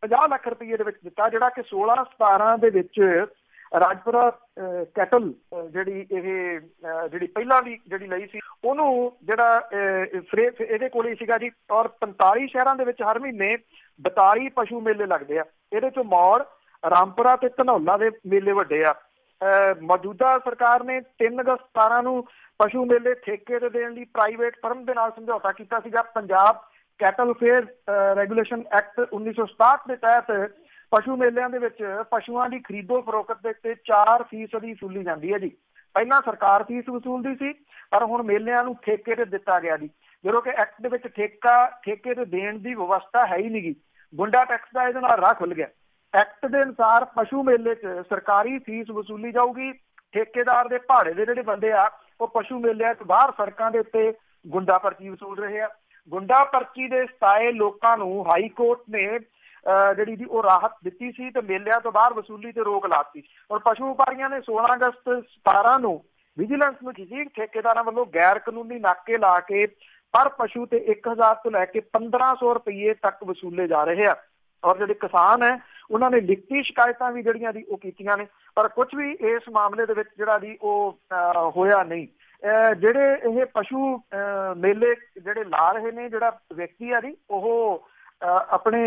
50 ਲੱਖ ਰੁਪਏ ਦੇ ਵਿੱਚ ਦਿੱਤਾ, ਜਿਹੜਾ ਕਿ 16-17 ਦੇ ਵਿੱਚ ਰਾਜਪੁਰਾ ਕੈਟਲ ਜਿਹੜੀ ਪਹਿਲਾਂ ਵੀ ਜਿਹੜੀ ਲਈ ਸੀ ਉਹਨੂੰ ਜਿਹੜਾ ਇਹਦੇ ਕੋਲ ਹੀ ਸੀਗਾ ਜੀ ਔਰ 45 ਸ਼ਹਿਰਾਂ ਦੇ ਵਿੱਚ ਹਰ ਮਹੀਨੇ 42 ਪਸ਼ੂ ਮੇਲੇ ਲੱਗਦੇ ਆ। ਇਹਦੇ ਚੋਂ ਮੌੜ, ਰਾਮਪੁਰਾ ਤੇ ਧਨੌਲਾ ਦੇ ਮੇਲੇ ਵੱਡੇ ਆ। ਮੌਜੂਦਾ ਸਰਕਾਰ ਨੇ 3 ਅਗਸਤ 17 ਨੂੰ ਪਸ਼ੂ ਮੇਲੇ ਠੇਕੇ ਤੇ ਦੇਣ ਲਈ ਪ੍ਰਾਈਵੇਟ ਫਰਮ ਦੇ ਨਾਲ ਸਮਝੌਤਾ ਕੀਤਾ ਸੀਗਾ। Punjab cattle fair regulation act 1967 ਦੇ ਤਹਿਤ ਪਸ਼ੂ ਮੇਲਿਆਂ ਦੇ ਵਿੱਚ ਪਸ਼ੂਆਂ ਦੀ ਖਰੀਦੋ ਫਰੋਖਤ ਦੇ ਉੱਤੇ 4% ਵਸੂਲੀ ਜਾਂਦੀ ਹੈ ਜੀ। ਪਹਿਲਾਂ ਸਰਕਾਰ ਫੀਸ ਵਸੂਲਦੀ ਸੀ, ਪਰ ਹੁਣ ਮੇਲਿਆਂ ਨੂੰ ਠੇਕੇ ਤੇ ਦਿੱਤਾ ਗਿਆ ਜੀ। ਜਦੋਂ ਕਿ ਐਕਟ ਦੇ ਵਿੱਚ ਠੇਕੇ ਤੇ ਦੇਣ ਦੀ ਵਿਵਸਥਾ ਹੈ ਹੀ ਨਹੀਂ ਗੀ। ਗੁੰਡਾ ਟੈਕਸ ਦਾ ਇਹਦੇ ਨਾਲ ਰਾਹ ਖੁੱਲ ਗਿਆ। ਐਕਟ ਦੇ ਅਨੁਸਾਰ ਪਸ਼ੂ ਮੇਲੇ 'ਚ ਸਰਕਾਰੀ ਫੀਸ ਵਸੂਲੀ ਜਾਊਗੀ। ਠੇਕੇਦਾਰ ਦੇ ਭਾੜੇ ਦੇ ਜਿਹੜੇ ਬੰਦੇ ਆ ਉਹ ਪਸ਼ੂ ਮੇਲਿਆਂ 'ਚ ਬਾਹਰ ਸੜਕਾਂ ਦੇ ਉੱਤੇ ਗੁੰਡਾ ਪਰਚੀ ਵਸੂਲ ਰਹੇ ਆ। ਗੁੰਡਾ ਪਰਚੀ ਦੇ ਸਤਾਏ ਲੋਕਾਂ ਨੂੰ ਹਾਈ ਕੋਰਟ ਨੇ ਜਿਹੜੀ ਦੀ ਉਹ ਰਾਹਤ ਦਿੱਤੀ ਸੀ ਤੇ ਮੇਲਿਆਂ ਤੋਂ ਬਾਹਰ ਵਸੂਲੀ ਤੇ ਰੋਕ ਲਾਤੀ। ਔਰ ਪਸ਼ੂ ਵਪਾਰੀਆਂ ਨੇ 16 ਅਗਸਤ 17 ਨੂੰ ਵਿਜੀਲੈਂਸ ਨੂੰ ਕਿਸੇ ਠੇਕੇਦਾਰਾਂ ਵੱਲੋਂ ਗੈਰ ਕਾਨੂੰਨੀ ਨਾਕੇ ਲਾ ਕੇ ਪਰ ਪਸ਼ੂ ਤੇ 1000 ਤੋਂ ਲੈ ਕੇ 1500 ਰੁਪਏ ਤੱਕ ਵਸੂਲੇ ਜਾ ਰਹੇ ਆ। ਔਰ ਜਿਹੜੇ ਕਿਸਾਨ ਹੈ ਉਹਨਾਂ ਨੇ ਲਿਖਤੀ ਸ਼ਿਕਾਇਤਾਂ ਵੀ ਜਿਹੜੀਆਂ ਦੀ ਉਹ ਕੀਤੀਆਂ ਨੇ, ਪਰ ਕੁਝ ਵੀ ਇਸ ਮਾਮਲੇ ਦੇ ਵਿੱਚ ਜਿਹੜਾ ਦੀ ਉਹ ਹੋਇਆ ਨਹੀਂ। ਜਿਹੜੇ ਇਹ ਪਸ਼ੂ ਮੇਲੇ ਜਿਹੜੇ ਲਾ ਰਹੇ ਨੇ, ਜਿਹੜਾ ਵਿਅਕਤੀ ਆ ਜੀ ਉਹ ਆਪਣੇ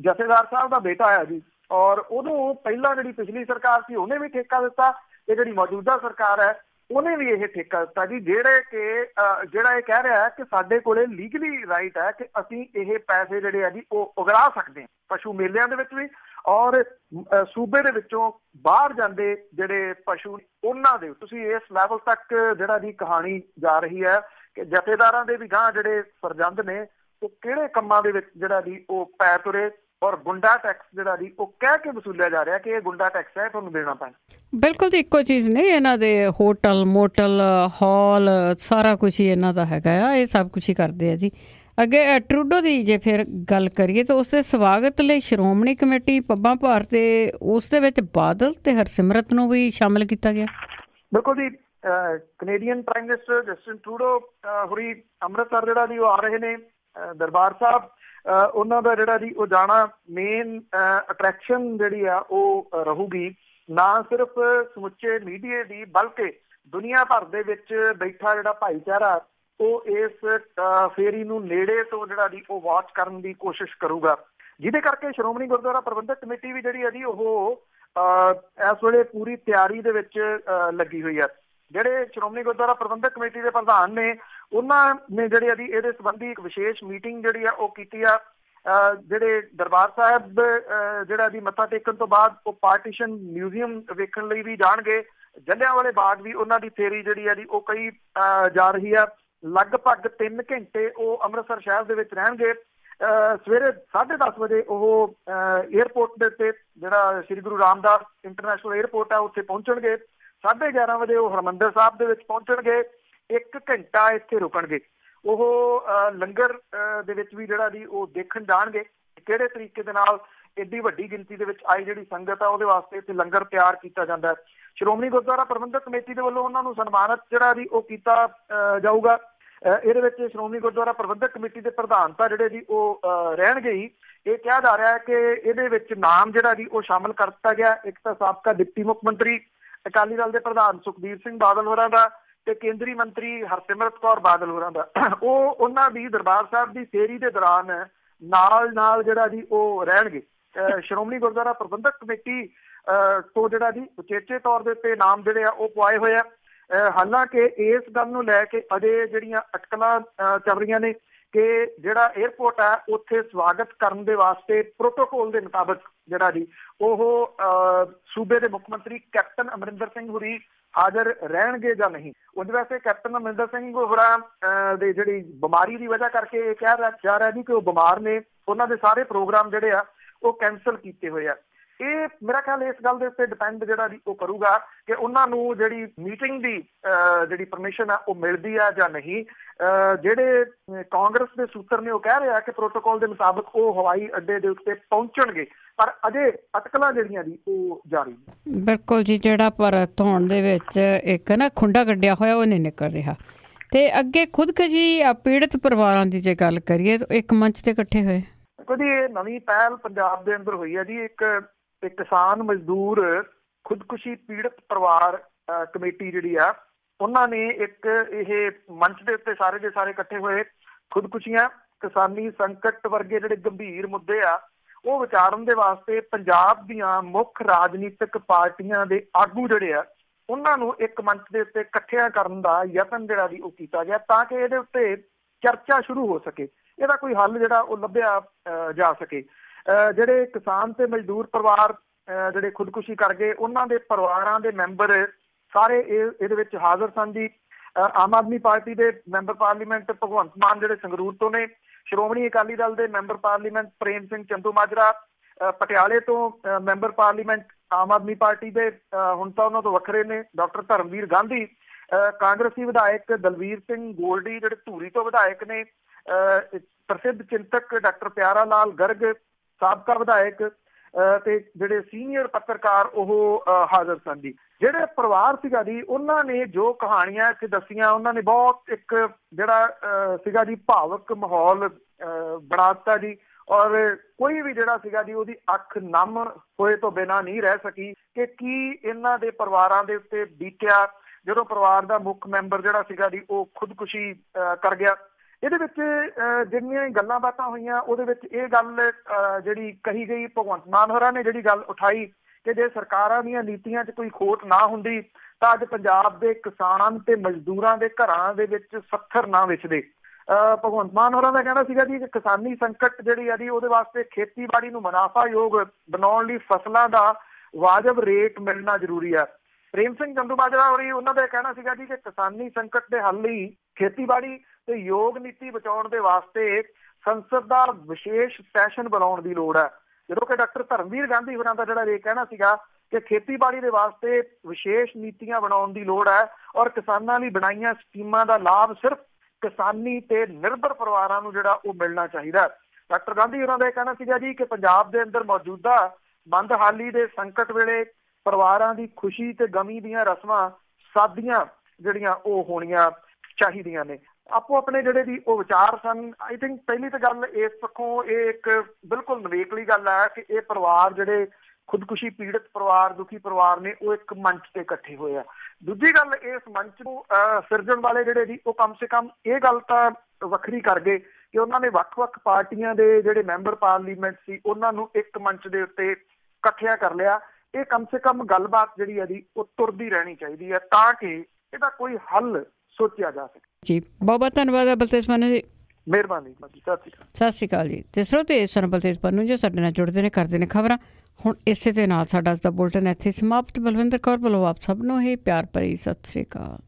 ਜਥੇਦਾਰ ਸਾਹਿਬ ਦਾ ਬੇਟਾ ਆ ਜੀ ਔਰ ਉਹਨੂੰ ਪਹਿਲਾਂ ਜਿਹੜੀ ਪਿਛਲੀ ਸਰਕਾਰ ਸੀ ਉਹਨੇ ਵੀ ਠੇਕਾ ਦਿੱਤਾ ਤੇ ਜਿਹੜੀ ਮੌਜੂਦਾ ਸਰਕਾਰ ਹੈ ਉਹਨੇ ਵੀ ਇਹ ਠੇਕਾ ਦਿੱਤਾ ਜੀ। ਜਿਹੜਾ ਇਹ ਕਹਿ ਰਿਹਾ ਹੈ ਕਿ ਸਾਡੇ ਕੋਲੇ ਲੀਗਲੀ ਰਾਈਟ ਹੈ ਕਿ ਅਸੀਂ ਇਹ ਪੈਸੇ ਜਿਹੜੇ ਆ ਜੀ ਉਹ ਉਗਰਾ ਸਕਦੇ ਹਾਂ ਪਸ਼ੂ ਮੇਲਿਆਂ ਦੇ ਵਿੱਚ ਵੀ ਔਰ ਸੂਬੇ ਦੇ ਵਿੱਚੋਂ ਬਾਹਰ ਜਾਂਦੇ ਜਿਹੜੇ ਪਸ਼ੂ ਉਹਨਾਂ ਦੇ। ਤੁਸੀਂ ਇਸ ਲੈਵਲ ਤੱਕ ਜਿਹੜਾ ਦੀ ਕਹਾਣੀ ਜਾ ਰਹੀ ਹੈ ਕਿ ਜਥੇਦਾਰਾਂ ਦੇ ਵੀ ਗਾਂਹ ਜਿਹੜੇ ਸਰਜੰਦ ਨੇ ਉਹ ਕਿਹੜੇ ਕੰਮਾਂ ਦੇ ਵਿੱਚ ਜਿਹੜਾ ਜੀ ਉਹ ਪੈ ਤੁਰੇ, ਔਰ ਗੁੰਡਾ ਟੈਕਸ ਜਿਹੜਾ ਜੀ ਉਹ ਕਹਿ ਕੇ ਵਸੂਲਿਆ ਜਾ ਰਿਹਾ ਕਿ ਇਹ ਗੁੰਡਾ ਟੈਕਸ ਹੈ, ਤੁਹਾਨੂੰ ਦੇਣਾ ਪੈਣਾ। ਬਿਲਕੁਲ ਜੀ, ਇੱਕੋ ਚੀਜ਼ ਨਹੀਂ, ਇਹਨਾਂ ਦੇ ਹੋਟਲ ਮੋਟਲ ਹਾਲ ਸਾਰਾ ਕੁਛ ਹੀ ਇਹਨਾਂ ਦਾ ਹੈਗਾ ਆ, ਇਹ ਸਭ ਕੁਛ ਹੀ ਕਰਦੇ ਆ ਜੀ। ਅੱਗੇ ਟਰੂਡੋ ਦੀ ਜੇ ਫਿਰ ਗੱਲ ਕਰੀਏ ਤਾਂ ਉਸ ਦੇ ਸਵਾਗਤ ਲਈ ਸ਼੍ਰੋਮਣੀ ਕਮੇਟੀ ਪੱਬਾਂ ਭਾਰ ਤੇ ਉਸ ਦੇ ਵਿੱਚ ਬਾਦਲ ਤੇ ਹਰਸਿਮਰਤ ਨੂੰ ਵੀ ਸ਼ਾਮਿਲ ਕੀਤਾ ਗਿਆ। ਬਿਲਕੁਲ ਜੀ, Canadian prime minister Justin Trudeau ਹੋਰੀ ਅੰਮ੍ਰਿਤਸਰ ਜਿਹੜਾ ਜੀ ਉਹ ਆ ਰਹੇ ਨੇ ਦਰਬਾਰ ਸਾਹਿਬ। ਉਹਨਾਂ ਦਾ ਜਿਹੜਾ ਜੀ ਉਹ ਜਾਣਾ ਮੇਨ ਅਟਰੈਕਸ਼ਨ ਜਿਹੜੀ ਆ ਉਹ ਰਹੂਗੀ, ਨਾ ਸਿਰਫ ਸਮੁੱਚੇ ਮੀਡੀਆ ਦੀ ਬਲਕਿ ਦੁਨੀਆ ਭਰ ਦੇ ਵਿੱਚ ਬੈਠਾ ਜਿਹੜਾ ਭਾਈਚਾਰਾ ਉਹ ਇਸ ਫੇਰੀ ਨੂੰ ਨੇੜੇ ਤੋਂ ਜਿਹੜਾ ਜੀ ਉਹ ਵਾਚ ਕਰਨ ਦੀ ਕੋਸ਼ਿਸ਼ ਕਰੂਗਾ, ਜਿਹਦੇ ਕਰਕੇ ਸ਼੍ਰੋਮਣੀ ਗੁਰਦੁਆਰਾ ਪ੍ਰਬੰਧਕ ਕਮੇਟੀ ਵੀ ਜਿਹੜੀ ਹੈ ਜੀ ਉਹ ਇਸ ਵੇਲੇ ਪੂਰੀ ਤਿਆਰੀ ਦੇ ਵਿੱਚ ਲੱਗੀ ਹੋਈ ਹੈ। ਜਿਹੜੇ ਸ਼੍ਰੋਮਣੀ ਗੁਰਦੁਆਰਾ ਪ੍ਰਬੰਧਕ ਕਮੇਟੀ ਦੇ ਪ੍ਰਧਾਨ ਨੇ ਉਹਨਾਂ ਨੇ ਜਿਹੜੀ ਆ ਜੀ ਇਹਦੇ ਸੰਬੰਧੀ ਇੱਕ ਵਿਸ਼ੇਸ਼ ਮੀਟਿੰਗ ਜਿਹੜੀ ਆ ਉਹ ਕੀਤੀ ਆ। ਜਿਹੜੇ ਦਰਬਾਰ ਸਾਹਿਬ ਜਿਹੜਾ ਜੀ ਮੱਥਾ ਟੇਕਣ ਤੋਂ ਬਾਅਦ ਉਹ ਪਾਰਟੀਸ਼ਨ ਮਿਊਜ਼ੀਅਮ ਵੇਖਣ ਲਈ ਵੀ ਜਾਣਗੇ। ਜਲਿਆਂਵਾਲੇ ਬਾਗ ਵੀ ਉਹਨਾਂ ਦੀ ਫੇਰੀ ਜਿਹੜੀ ਆ ਜੀ ਉਹ ਕਈ ਜਾ ਰਹੀ ਆ। ਲਗਭਗ 3 ਘੰਟੇ ਉਹ ਅੰਮ੍ਰਿਤਸਰ ਸ਼ਹਿਰ ਦੇ ਵਿੱਚ ਰਹਿਣਗੇ। ਸਵੇਰੇ 10:30 ਵਜੇ ਉਹ ਏਅਰਪੋਰਟ ਦੇ ਉੱਤੇ ਜਿਹੜਾ ਸ੍ਰੀ ਗੁਰੂ ਰਾਮਦਾਸ ਇੰਟਰਨੈਸ਼ਨਲ ਏਅਰਪੋਰਟ ਆ ਉੱਥੇ ਪਹੁੰਚਣਗੇ। 11:30 ਵਜੇ ਉਹ ਹਰਿਮੰਦਰ ਸਾਹਿਬ ਦੇ ਵਿੱਚ ਪਹੁੰਚਣਗੇ। 1 ਘੰਟਾ ਇੱਥੇ ਰੁਕਣਗੇ। ਉਹ ਲੰਗਰ ਦੇ ਵਿੱਚ ਵੀ ਜਿਹੜਾ ਜੀ ਉਹ ਦੇਖਣ ਜਾਣਗੇ ਕਿਹੜੇ ਤਰੀਕੇ ਦੇ ਨਾਲ ਏਡੀ ਵੱਡੀ ਗਿਣਤੀ ਦੇ ਵਿੱਚ ਆਈ ਜਿਹੜੀ ਸੰਗਤ ਆ ਉਹਦੇ ਵਾਸਤੇ ਇੱਥੇ ਲੰਗਰ ਤਿਆਰ ਕੀਤਾ ਜਾਂਦਾ ਹੈ। ਸ਼੍ਰੋਮਣੀ ਗੁਰਦੁਆਰਾ ਪ੍ਰਬੰਧਕ ਕਮੇਟੀ ਦੇ ਵੱਲੋਂ ਉਹਨਾਂ ਨੂੰ ਸਨਮਾਨਿਤ ਜਿਹੜਾ ਜੀ ਉਹ ਕੀਤਾ ਜਾਊਗਾ। ਇਹਦੇ ਵਿੱਚ ਸ਼੍ਰੋਮਣੀ ਗੁਰਦੁਆਰਾ ਪ੍ਰਬੰਧਕ ਕਮੇਟੀ ਦੇ ਪ੍ਰਧਾਨਤਾ ਜਿਹੜੇ ਜੀ ਉਹ ਰਹਿਣਗੇ ਹੀ। ਇਹ ਕਿਹਾ ਜਾ ਰਿਹਾ ਹੈ ਕਿ ਇਹਦੇ ਵਿੱਚ ਨਾਮ ਜਿਹੜਾ ਜੀ ਉਹ ਸ਼ਾਮਲ ਕਰ ਦਿੱਤਾ ਗਿਆ। ਇੱਕ ਤਾਂ ਸਾਬਕਾ ਡਿਪਟੀ ਮੁੱਖ ਮੰਤਰੀ ਅਕਾਲੀ ਦਲ ਦੇ ਪ੍ਰਧਾਨ ਸੁਖਬੀਰ ਸਿੰਘ ਬਾਦਲ ਹੋਰਾਂ ਦਾ ਤੇ ਕੇਂਦਰੀ ਮੰਤਰੀ ਹਰਸਿਮਰਤ ਕੌਰ ਬਾਦਲ ਹੋਰਾਂ ਦਾ। ਉਹ ਉਹਨਾਂ ਦੀ ਦਰਬਾਰ ਸਾਹਿਬ ਦੀ ਫੇਰੀ ਦੇ ਦੌਰਾਨ ਨਾਲ ਜਿਹੜਾ ਜੀ ਉਹ ਰਹਿਣਗੇ। ਸ਼੍ਰੋਮਣੀ ਗੁਰਦੁਆਰਾ ਪ੍ਰਬੰਧਕ ਕਮੇਟੀ ਤੋਂ ਜਿਹੜਾ ਜੀ ਉਚੇਚੇ ਤੌਰ ਦੇ ਉੱਤੇ ਨਾਮ ਜਿਹੜੇ ਆ ਉਹ ਪਵਾਏ ਹੋਏ ਆ। ਹਾਲਾਂਕਿ ਇਸ ਗੱਲ ਨੂੰ ਲੈ ਕੇ ਅਜੇ ਜਿਹੜੀਆਂ ਅਟਕਲਾਂ ਚੱਲ ਰਹੀਆਂ ਨੇ ਕਿ ਜਿਹੜਾ ਏਅਰਪੋਰਟ ਹੈ ਉੱਥੇ ਸਵਾਗਤ ਕਰਨ ਦੇ ਵਾਸਤੇ ਪ੍ਰੋਟੋਕੋਲ ਦੇ ਮੁਤਾਬਕ ਜਿਹੜਾ ਜੀ ਉਹ ਸੂਬੇ ਦੇ ਮੁੱਖ ਮੰਤਰੀ ਕੈਪਟਨ ਅਮਰਿੰਦਰ ਸਿੰਘ ਹੋਰੀ ਹਾਜ਼ਰ ਰਹਿਣਗੇ ਜਾਂ ਨਹੀਂ। ਉਹਦੇ ਵਾਸਤੇ ਕੈਪਟਨ ਅਮਰਿੰਦਰ ਸਿੰਘ ਹੋਰਾਂ ਦੇ ਜਿਹੜੀ ਬਿਮਾਰੀ ਦੀ ਵਜ੍ਹਾ ਕਰਕੇ ਇਹ ਕਿਹਾ ਜਾ ਰਿਹਾ ਜੀ ਕਿ ਉਹ ਬਿਮਾਰ ਨੇ। ਉਹਨਾਂ ਦੇ ਸਾਰੇ ਪ੍ਰੋਗਰਾਮ ਜਿਹੜੇ ਆ ਉਹ ਕੈਂਸਲ ਕੀਤੇ ਹੋਏ ਆ। ਇਹ ਮੇਰਾ ਖਿਆਲ ਇਸ ਗੱਲ ਦੇ ਉੱਤੇ ਡਿਪੈਂਡ ਜਿਹੜਾ ਜੀ ਉਹ ਕਰੂਗਾ ਕਿ ਉਹਨਾਂ ਨੂੰ ਜਿਹੜੀ ਮੀਟਿੰਗ ਦੀ ਜਿਹੜੀ ਪਰਮਿਸ਼ਨ ਆ ਉਹ ਮਿਲਦੀ ਆ ਜਾਂ ਨਹੀਂ। ਜਿਹੜੇ ਕਾਂਗਰਸ ਦੇ ਸੂਤਰ ਨੇ ਉਹ ਕਹਿ ਰਿਹਾ ਕਿ ਪ੍ਰੋਟੋਕਾਲ ਦੇ ਮੁਤਾਬਕ ਉਹ ਹਵਾਈ ਅੱਡੇ ਦੇ ਉੱਤੇ ਪਹੁੰਚਣਗੇ, ਪਰ ਅਜੇ ਅਟਕਲਾਂ ਜਿਹੜੀਆਂ ਜੀ ਉਹ ਜਾਰੀ ਨੇ। ਬਿਲਕੁਲ ਜੀ, ਜਿਹੜਾ ਭਾਰਤ ਹੋਣ ਦੇ ਵਿੱਚ ਇੱਕ ਨਾ ਖੁੰਡਾ ਕੱਢਿਆ ਹੋਇਆ ਉਹ ਨਹੀਂ ਨਿਕਲ ਰਿਹਾ। ਤੇ ਅੱਗੇ ਖੁਦਕੁਸ਼ੀ ਪੀੜਤ ਪਰਿਵਾਰਾਂ ਦੀ ਜੇ ਗੱਲ ਕਰੀਏ ਤਾਂ ਇੱਕ ਮੰਚ ਤੇ ਇਕੱਠੇ ਹੋਏ। ਕਦੀ ਇਹ ਨਵੀਂ ਪਹਿਲ ਪੰਜਾਬ ਦੇ ਅੰਦਰ ਹੋਈ ਹੈ ਜੀ। ਇੱਕ ਕਿਸਾਨ ਮਜ਼ਦੂਰ ਖੁਦਕੁਸ਼ੀ ਪੀੜਤ ਪਰਿਵਾਰ ਕਮੇਟੀ ਜਿਹੜੀ ਆ ਉਹਨਾਂ ਨੇ ਇੱਕ ਇਹ ਮੰਚ ਦੇ ਉੱਤੇ ਸਾਰੇ ਦੇ ਸਾਰੇ ਇਕੱਠੇ ਹੋਏ ਖੁਦਕੁਸ਼ੀਆਂ ਕਿਸਾਨੀ ਸੰਕਟ ਵਰਗੇ ਜਿਹੜੇ ਗੰਭੀਰ ਮੁੱਦੇ ਆ ਉਹ ਵਿਚਾਰਨ ਦੇ ਵਾਸਤੇ ਪੰਜਾਬ ਦੀਆਂ ਮੁੱਖ ਰਾਜਨੀਤਿਕ ਪਾਰਟੀਆਂ ਦੇ ਆਗੂ ਜਿਹੜੇ ਆ ਉਹਨਾਂ ਨੂੰ ਇੱਕ ਮੰਚ ਦੇ ਉੱਤੇ ਇਕੱਠਿਆਂ ਕਰਨ ਦਾ ਯਤਨ ਜਿਹੜਾ ਵੀ ਉਹ ਕੀਤਾ ਗਿਆ ਤਾਂ ਕਿ ਇਹਦੇ ਉੱਤੇ ਚਰਚਾ ਸ਼ੁਰੂ ਹੋ ਸਕੇ, ਇਹਦਾ ਕੋਈ ਹੱਲ ਜਿਹੜਾ ਉਹ ਲੱਭਿਆ ਜਾ ਸਕੇ। ਜਿਹੜੇ ਕਿਸਾਨ ਤੇ ਮਜ਼ਦੂਰ ਪਰਿਵਾਰ ਜਿਹੜੇ ਖੁਦਕੁਸ਼ੀ ਕਰ ਗਏ ਉਹਨਾਂ ਦੇ ਪਰਿਵਾਰਾਂ ਦੇ ਮੈਂਬਰ ਸਾਰੇ ਇਹਦੇ ਵਿੱਚ ਹਾਜ਼ਰ ਸਨ ਜੀ। ਆਮ ਆਦਮੀ ਪਾਰਟੀ ਦੇ ਮੈਂਬਰ ਪਾਰਲੀਮੈਂਟ ਭਗਵੰਤ ਮਾਨ ਜਿਹੜੇ ਸੰਗਰੂਰ ਤੋਂ ਨੇ, ਸ਼੍ਰੋਮਣੀ ਅਕਾਲੀ ਦਲ ਦੇ ਮੈਂਬਰ ਪਾਰਲੀਮੈਂਟ ਪ੍ਰੇਮ ਸਿੰਘ ਚੰਦੂਮਾਜਰਾ, ਪਟਿਆਲੇ ਤੋਂ member parliament Aam Aadmi party ਦੇ ਹੁਣ ਤਾਂ ਉਹਨਾਂ ਤੋਂ ਵੱਖਰੇ ਨੇ ਡਾਕਟਰ ਧਰਮਵੀਰ ਗਾਂਧੀ, ਕਾਂਗਰਸੀ ਵਿਧਾਇਕ ਦਲਵੀਰ ਸਿੰਘ ਗੋਲਡੀ ਜਿਹੜੇ ਧੂਰੀ ਤੋਂ ਵਿਧਾਇਕ ਨੇ, ਪ੍ਰਸਿੱਧ ਚਿੰਤਕ ਡਾਕਟਰ ਪਿਆਰਾ ਲਾਲ ਗਰਗ ਸਾਬਕਾ ਵਿਧਾਇਕ ਤੇ ਜਿਹੜੇ ਸੀਨੀਅਰ ਪੱਤਰਕਾਰ ਉਹ ਹਾਜ਼ਰ ਸਨ ਜੀ। ਜਿਹੜੇ ਪਰਿਵਾਰ ਸੀਗਾ ਜੀ ਉਹਨਾਂ ਨੇ ਜੋ ਕਹਾਣੀਆਂ ਇੱਥੇ ਦੱਸੀਆਂ ਉਹਨਾਂ ਨੇ ਬਹੁਤ ਇੱਕ ਜਿਹੜਾ ਸੀਗਾ ਜੀ ਭਾਵਕ ਮਾਹੌਲ ਬਣਾ ਦਿੱਤਾ ਜੀ। ਔਰ ਕੋਈ ਵੀ ਜਿਹੜਾ ਸੀਗਾ ਜੀ ਉਹਦੀ ਅੱਖ ਨਮ ਹੋਏ ਤੋਂ ਬਿਨਾਂ ਨਹੀਂ ਰਹਿ ਸਕੀ ਕਿ ਕੀ ਇਹਨਾਂ ਦੇ ਪਰਿਵਾਰਾਂ ਦੇ ਉੱਤੇ ਬੀਤਿਆ ਜਦੋਂ ਪਰਿਵਾਰ ਦਾ ਮੁੱਖ ਮੈਂਬਰ ਜਿਹੜਾ ਸੀਗਾ ਜੀ ਉਹ ਖੁਦਕੁਸ਼ੀ ਕਰ ਗਿਆ। ਇਹਦੇ ਵਿੱਚ ਜਿੰਨੀਆਂ ਗੱਲਾਂ ਬਾਤਾਂ ਹੋਈਆਂ ਉਹਦੇ ਵਿੱਚ ਇਹ ਗੱਲ ਜਿਹੜੀ ਕਹੀ ਗਈ ਭਗਵੰਤ ਮਾਨ ਹੋਰਾਂ ਨੇ ਜਿਹੜੀ ਗੱਲ ਉਠਾਈ ਕਿ ਜੇ ਸਰਕਾਰਾਂ ਦੀਆਂ ਨੀਤੀਆਂ 'ਚ ਕੋਈ ਖੋਟ ਨਾ ਹੁੰਦੀ ਤਾਂ ਅੱਜ ਪੰਜਾਬ ਦੇ ਕਿਸਾਨ ਤੇ ਮਜ਼ਦੂਰਾਂ ਦੇ ਘਰਾਂ ਦੇ ਵਿੱਚ ਪੱਥਰ ਨਾ ਵਿਛਦੇ। ਭਗਵੰਤ ਮਾਨ ਹੋਰਾਂ ਦਾ ਕਹਿਣਾ ਸੀਗਾ ਜੀ ਕਿ ਕਿਸਾਨੀ ਸੰਕਟ ਜਿਹੜੀ ਆ ਜੀ ਉਹਦੇ ਵਾਸਤੇ ਖੇਤੀਬਾੜੀ ਨੂੰ ਮੁਨਾਫਾਯੋਗ ਬਣਾਉਣ ਲਈ ਫਸਲਾਂ ਦਾ ਵਾਜਬ ਰੇਟ ਮਿਲਣਾ ਜ਼ਰੂਰੀ ਆ। ਪ੍ਰੇਮ ਸਿੰਘ ਚੰਦੂਮਾਜਰਾ ਹੋਰੀ ਉਹਨਾਂ ਦਾ ਕਹਿਣਾ ਸੀਗਾ ਜੀ ਕਿ ਕਿਸਾਨੀ ਸੰਕਟ ਦੇ ਹੱਲ ਲਈ ਖੇਤੀਬਾੜੀ ਤੇ ਯੋਗ ਨੀਤੀ ਬਚਾਉਣ ਦੇ ਵਾਸਤੇ ਸੰਸਦ ਦਾ ਵਿਸ਼ੇਸ਼ ਸੈਸ਼ਨ ਬੁਲਾਉਣ ਦੀ ਲੋੜ ਹੈ। ਜਦੋਂ ਕਿ ਡਾਕਟਰ ਧਰਮਵੀਰ ਗਾਂਧੀ ਹੋਰਾਂ ਦਾ ਜਿਹੜਾ ਇਹ ਕਹਿਣਾ ਸੀਗਾ ਕਿ ਖੇਤੀਬਾੜੀ ਦੇ ਵਾਸਤੇ ਵਿਸ਼ੇਸ਼ ਨੀਤੀਆਂ ਬਣਾਉਣ ਦੀ ਲੋੜ ਹੈ ਔਰ ਕਿਸਾਨਾਂ ਲਈ ਬਣਾਈਆਂ ਸਕੀਮਾਂ ਦਾ ਲਾਭ ਸਿਰਫ ਕਿਸਾਨੀ ਤੇ ਨਿਰਭਰ ਪਰਿਵਾਰਾਂ ਨੂੰ ਜਿਹੜਾ ਉਹ ਮਿਲਣਾ ਚਾਹੀਦਾ। ਡਾਕਟਰ ਗਾਂਧੀ ਹੋਰਾਂ ਦਾ ਇਹ ਕਹਿਣਾ ਸੀਗਾ ਜੀ ਕਿ ਪੰਜਾਬ ਦੇ ਅੰਦਰ ਮੌਜੂਦਾ ਮੰਦਹਾਲੀ ਦੇ ਸੰਕਟ ਵੇਲੇ ਪਰਿਵਾਰਾਂ ਦੀ ਖੁਸ਼ੀ ਤੇ ਗਮੀ ਦੀਆਂ ਰਸਮਾਂ ਸਾਦੀਆਂ ਜਿਹੜੀਆਂ ਉਹ ਹੋਣੀਆਂ ਚਾਹੀਦੀਆਂ ਨੇ। ਆਪੋ ਆਪਣੇ ਜਿਹੜੇ ਵੀ ਉਹ ਵਿਚਾਰ ਸਨ। ਆਈ ਥਿੰਕ ਪਹਿਲੀ ਤਾਂ ਗੱਲ ਇਸ ਪੱਖੋਂ ਇਹ ਇੱਕ ਬਿਲਕੁਲ ਨਿਵੇਕਲੀ ਗੱਲ ਹੈ ਕਿ ਇਹ ਪਰਿਵਾਰ ਜਿਹੜੇ ਖੁਦਕੁਸ਼ੀ ਪੀੜਤ ਪਰਿਵਾਰ, ਦੁਖੀ ਪਰਿਵਾਰ ਨੇ, ਉਹ ਇੱਕ ਮੰਚ ਤੇ ਇਕੱਠੇ ਹੋਏ ਆ। ਦੂਜੀ ਗੱਲ, ਇਸ ਮੰਚ ਨੂੰ ਸਿਰਜਣ ਵਾਲੇ ਜਿਹੜੇ ਜੀ ਉਹ ਕਮ ਸੇ ਕਮ ਇਹ ਗੱਲ ਤਾਂ ਵੱਖਰੀ ਕਰ ਗਏ ਕਿ ਉਹਨਾਂ ਨੇ ਵੱਖ-ਵੱਖ ਪਾਰਟੀਆਂ ਦੇ ਜਿਹੜੇ ਮੈਂਬਰ ਪਾਰਲੀਮੈਂਟ ਸੀ ਉਹਨਾਂ ਨੂੰ ਇੱਕ ਮੰਚ ਦੇ ਉੱਤੇ ਇਕੱਠਿਆ ਕਰ ਲਿਆ। ਇਹ ਕਮ ਸੇ ਕਮ ਗੱਲਬਾਤ ਜਿਹੜੀ ਹੈ ਜੀ ਉਹ ਤੁਰਦੀ ਰਹਿਣੀ ਚਾਹੀਦੀ ਹੈ ਤਾਂ ਕਿ ਇਹਦਾ ਕੋਈ ਹੱਲ ਸੋਚਿਆ ਜਾ ਸਕੇ। ਜੀ ਬਹੁਤ ਬਹੁਤ ਧੰਨਵਾਦ ਬਲਤੇਜ ਪੰਨੂ ਜੀ। ਮਿਹਰਬਾਨੀ ਜੀ, ਸਤਿ ਸ਼੍ਰੀ ਅਕਾਲ ਜੀ। ਤੇ ਸਰੋਤੇ ਸਨ ਬਲਤੇਜ ਪੰਨੂ ਜੀ ਸਾਡੇ ਨਾਲ ਜੁੜਦੇ ਨੇ, ਕਰਦੇ ਨੇ ਖਬਰਾਂ। ਹੁਣ ਇਸੇ ਦੇ ਨਾਲ ਸਾਡਾ ਅੱਜ ਦਾ ਬੁਲਟਨ ਇੱਥੇ ਸਮਾਪਤ। ਬਲਵਿੰਦਰ ਕੌਰ ਵੱਲੋਂ ਆਪ ਸਭ ਨੂੰ ਹੀ ਪਿਆਰ ਭਰੀ ਸਤਿ ਸ਼੍ਰੀ ਅਕਾਲ।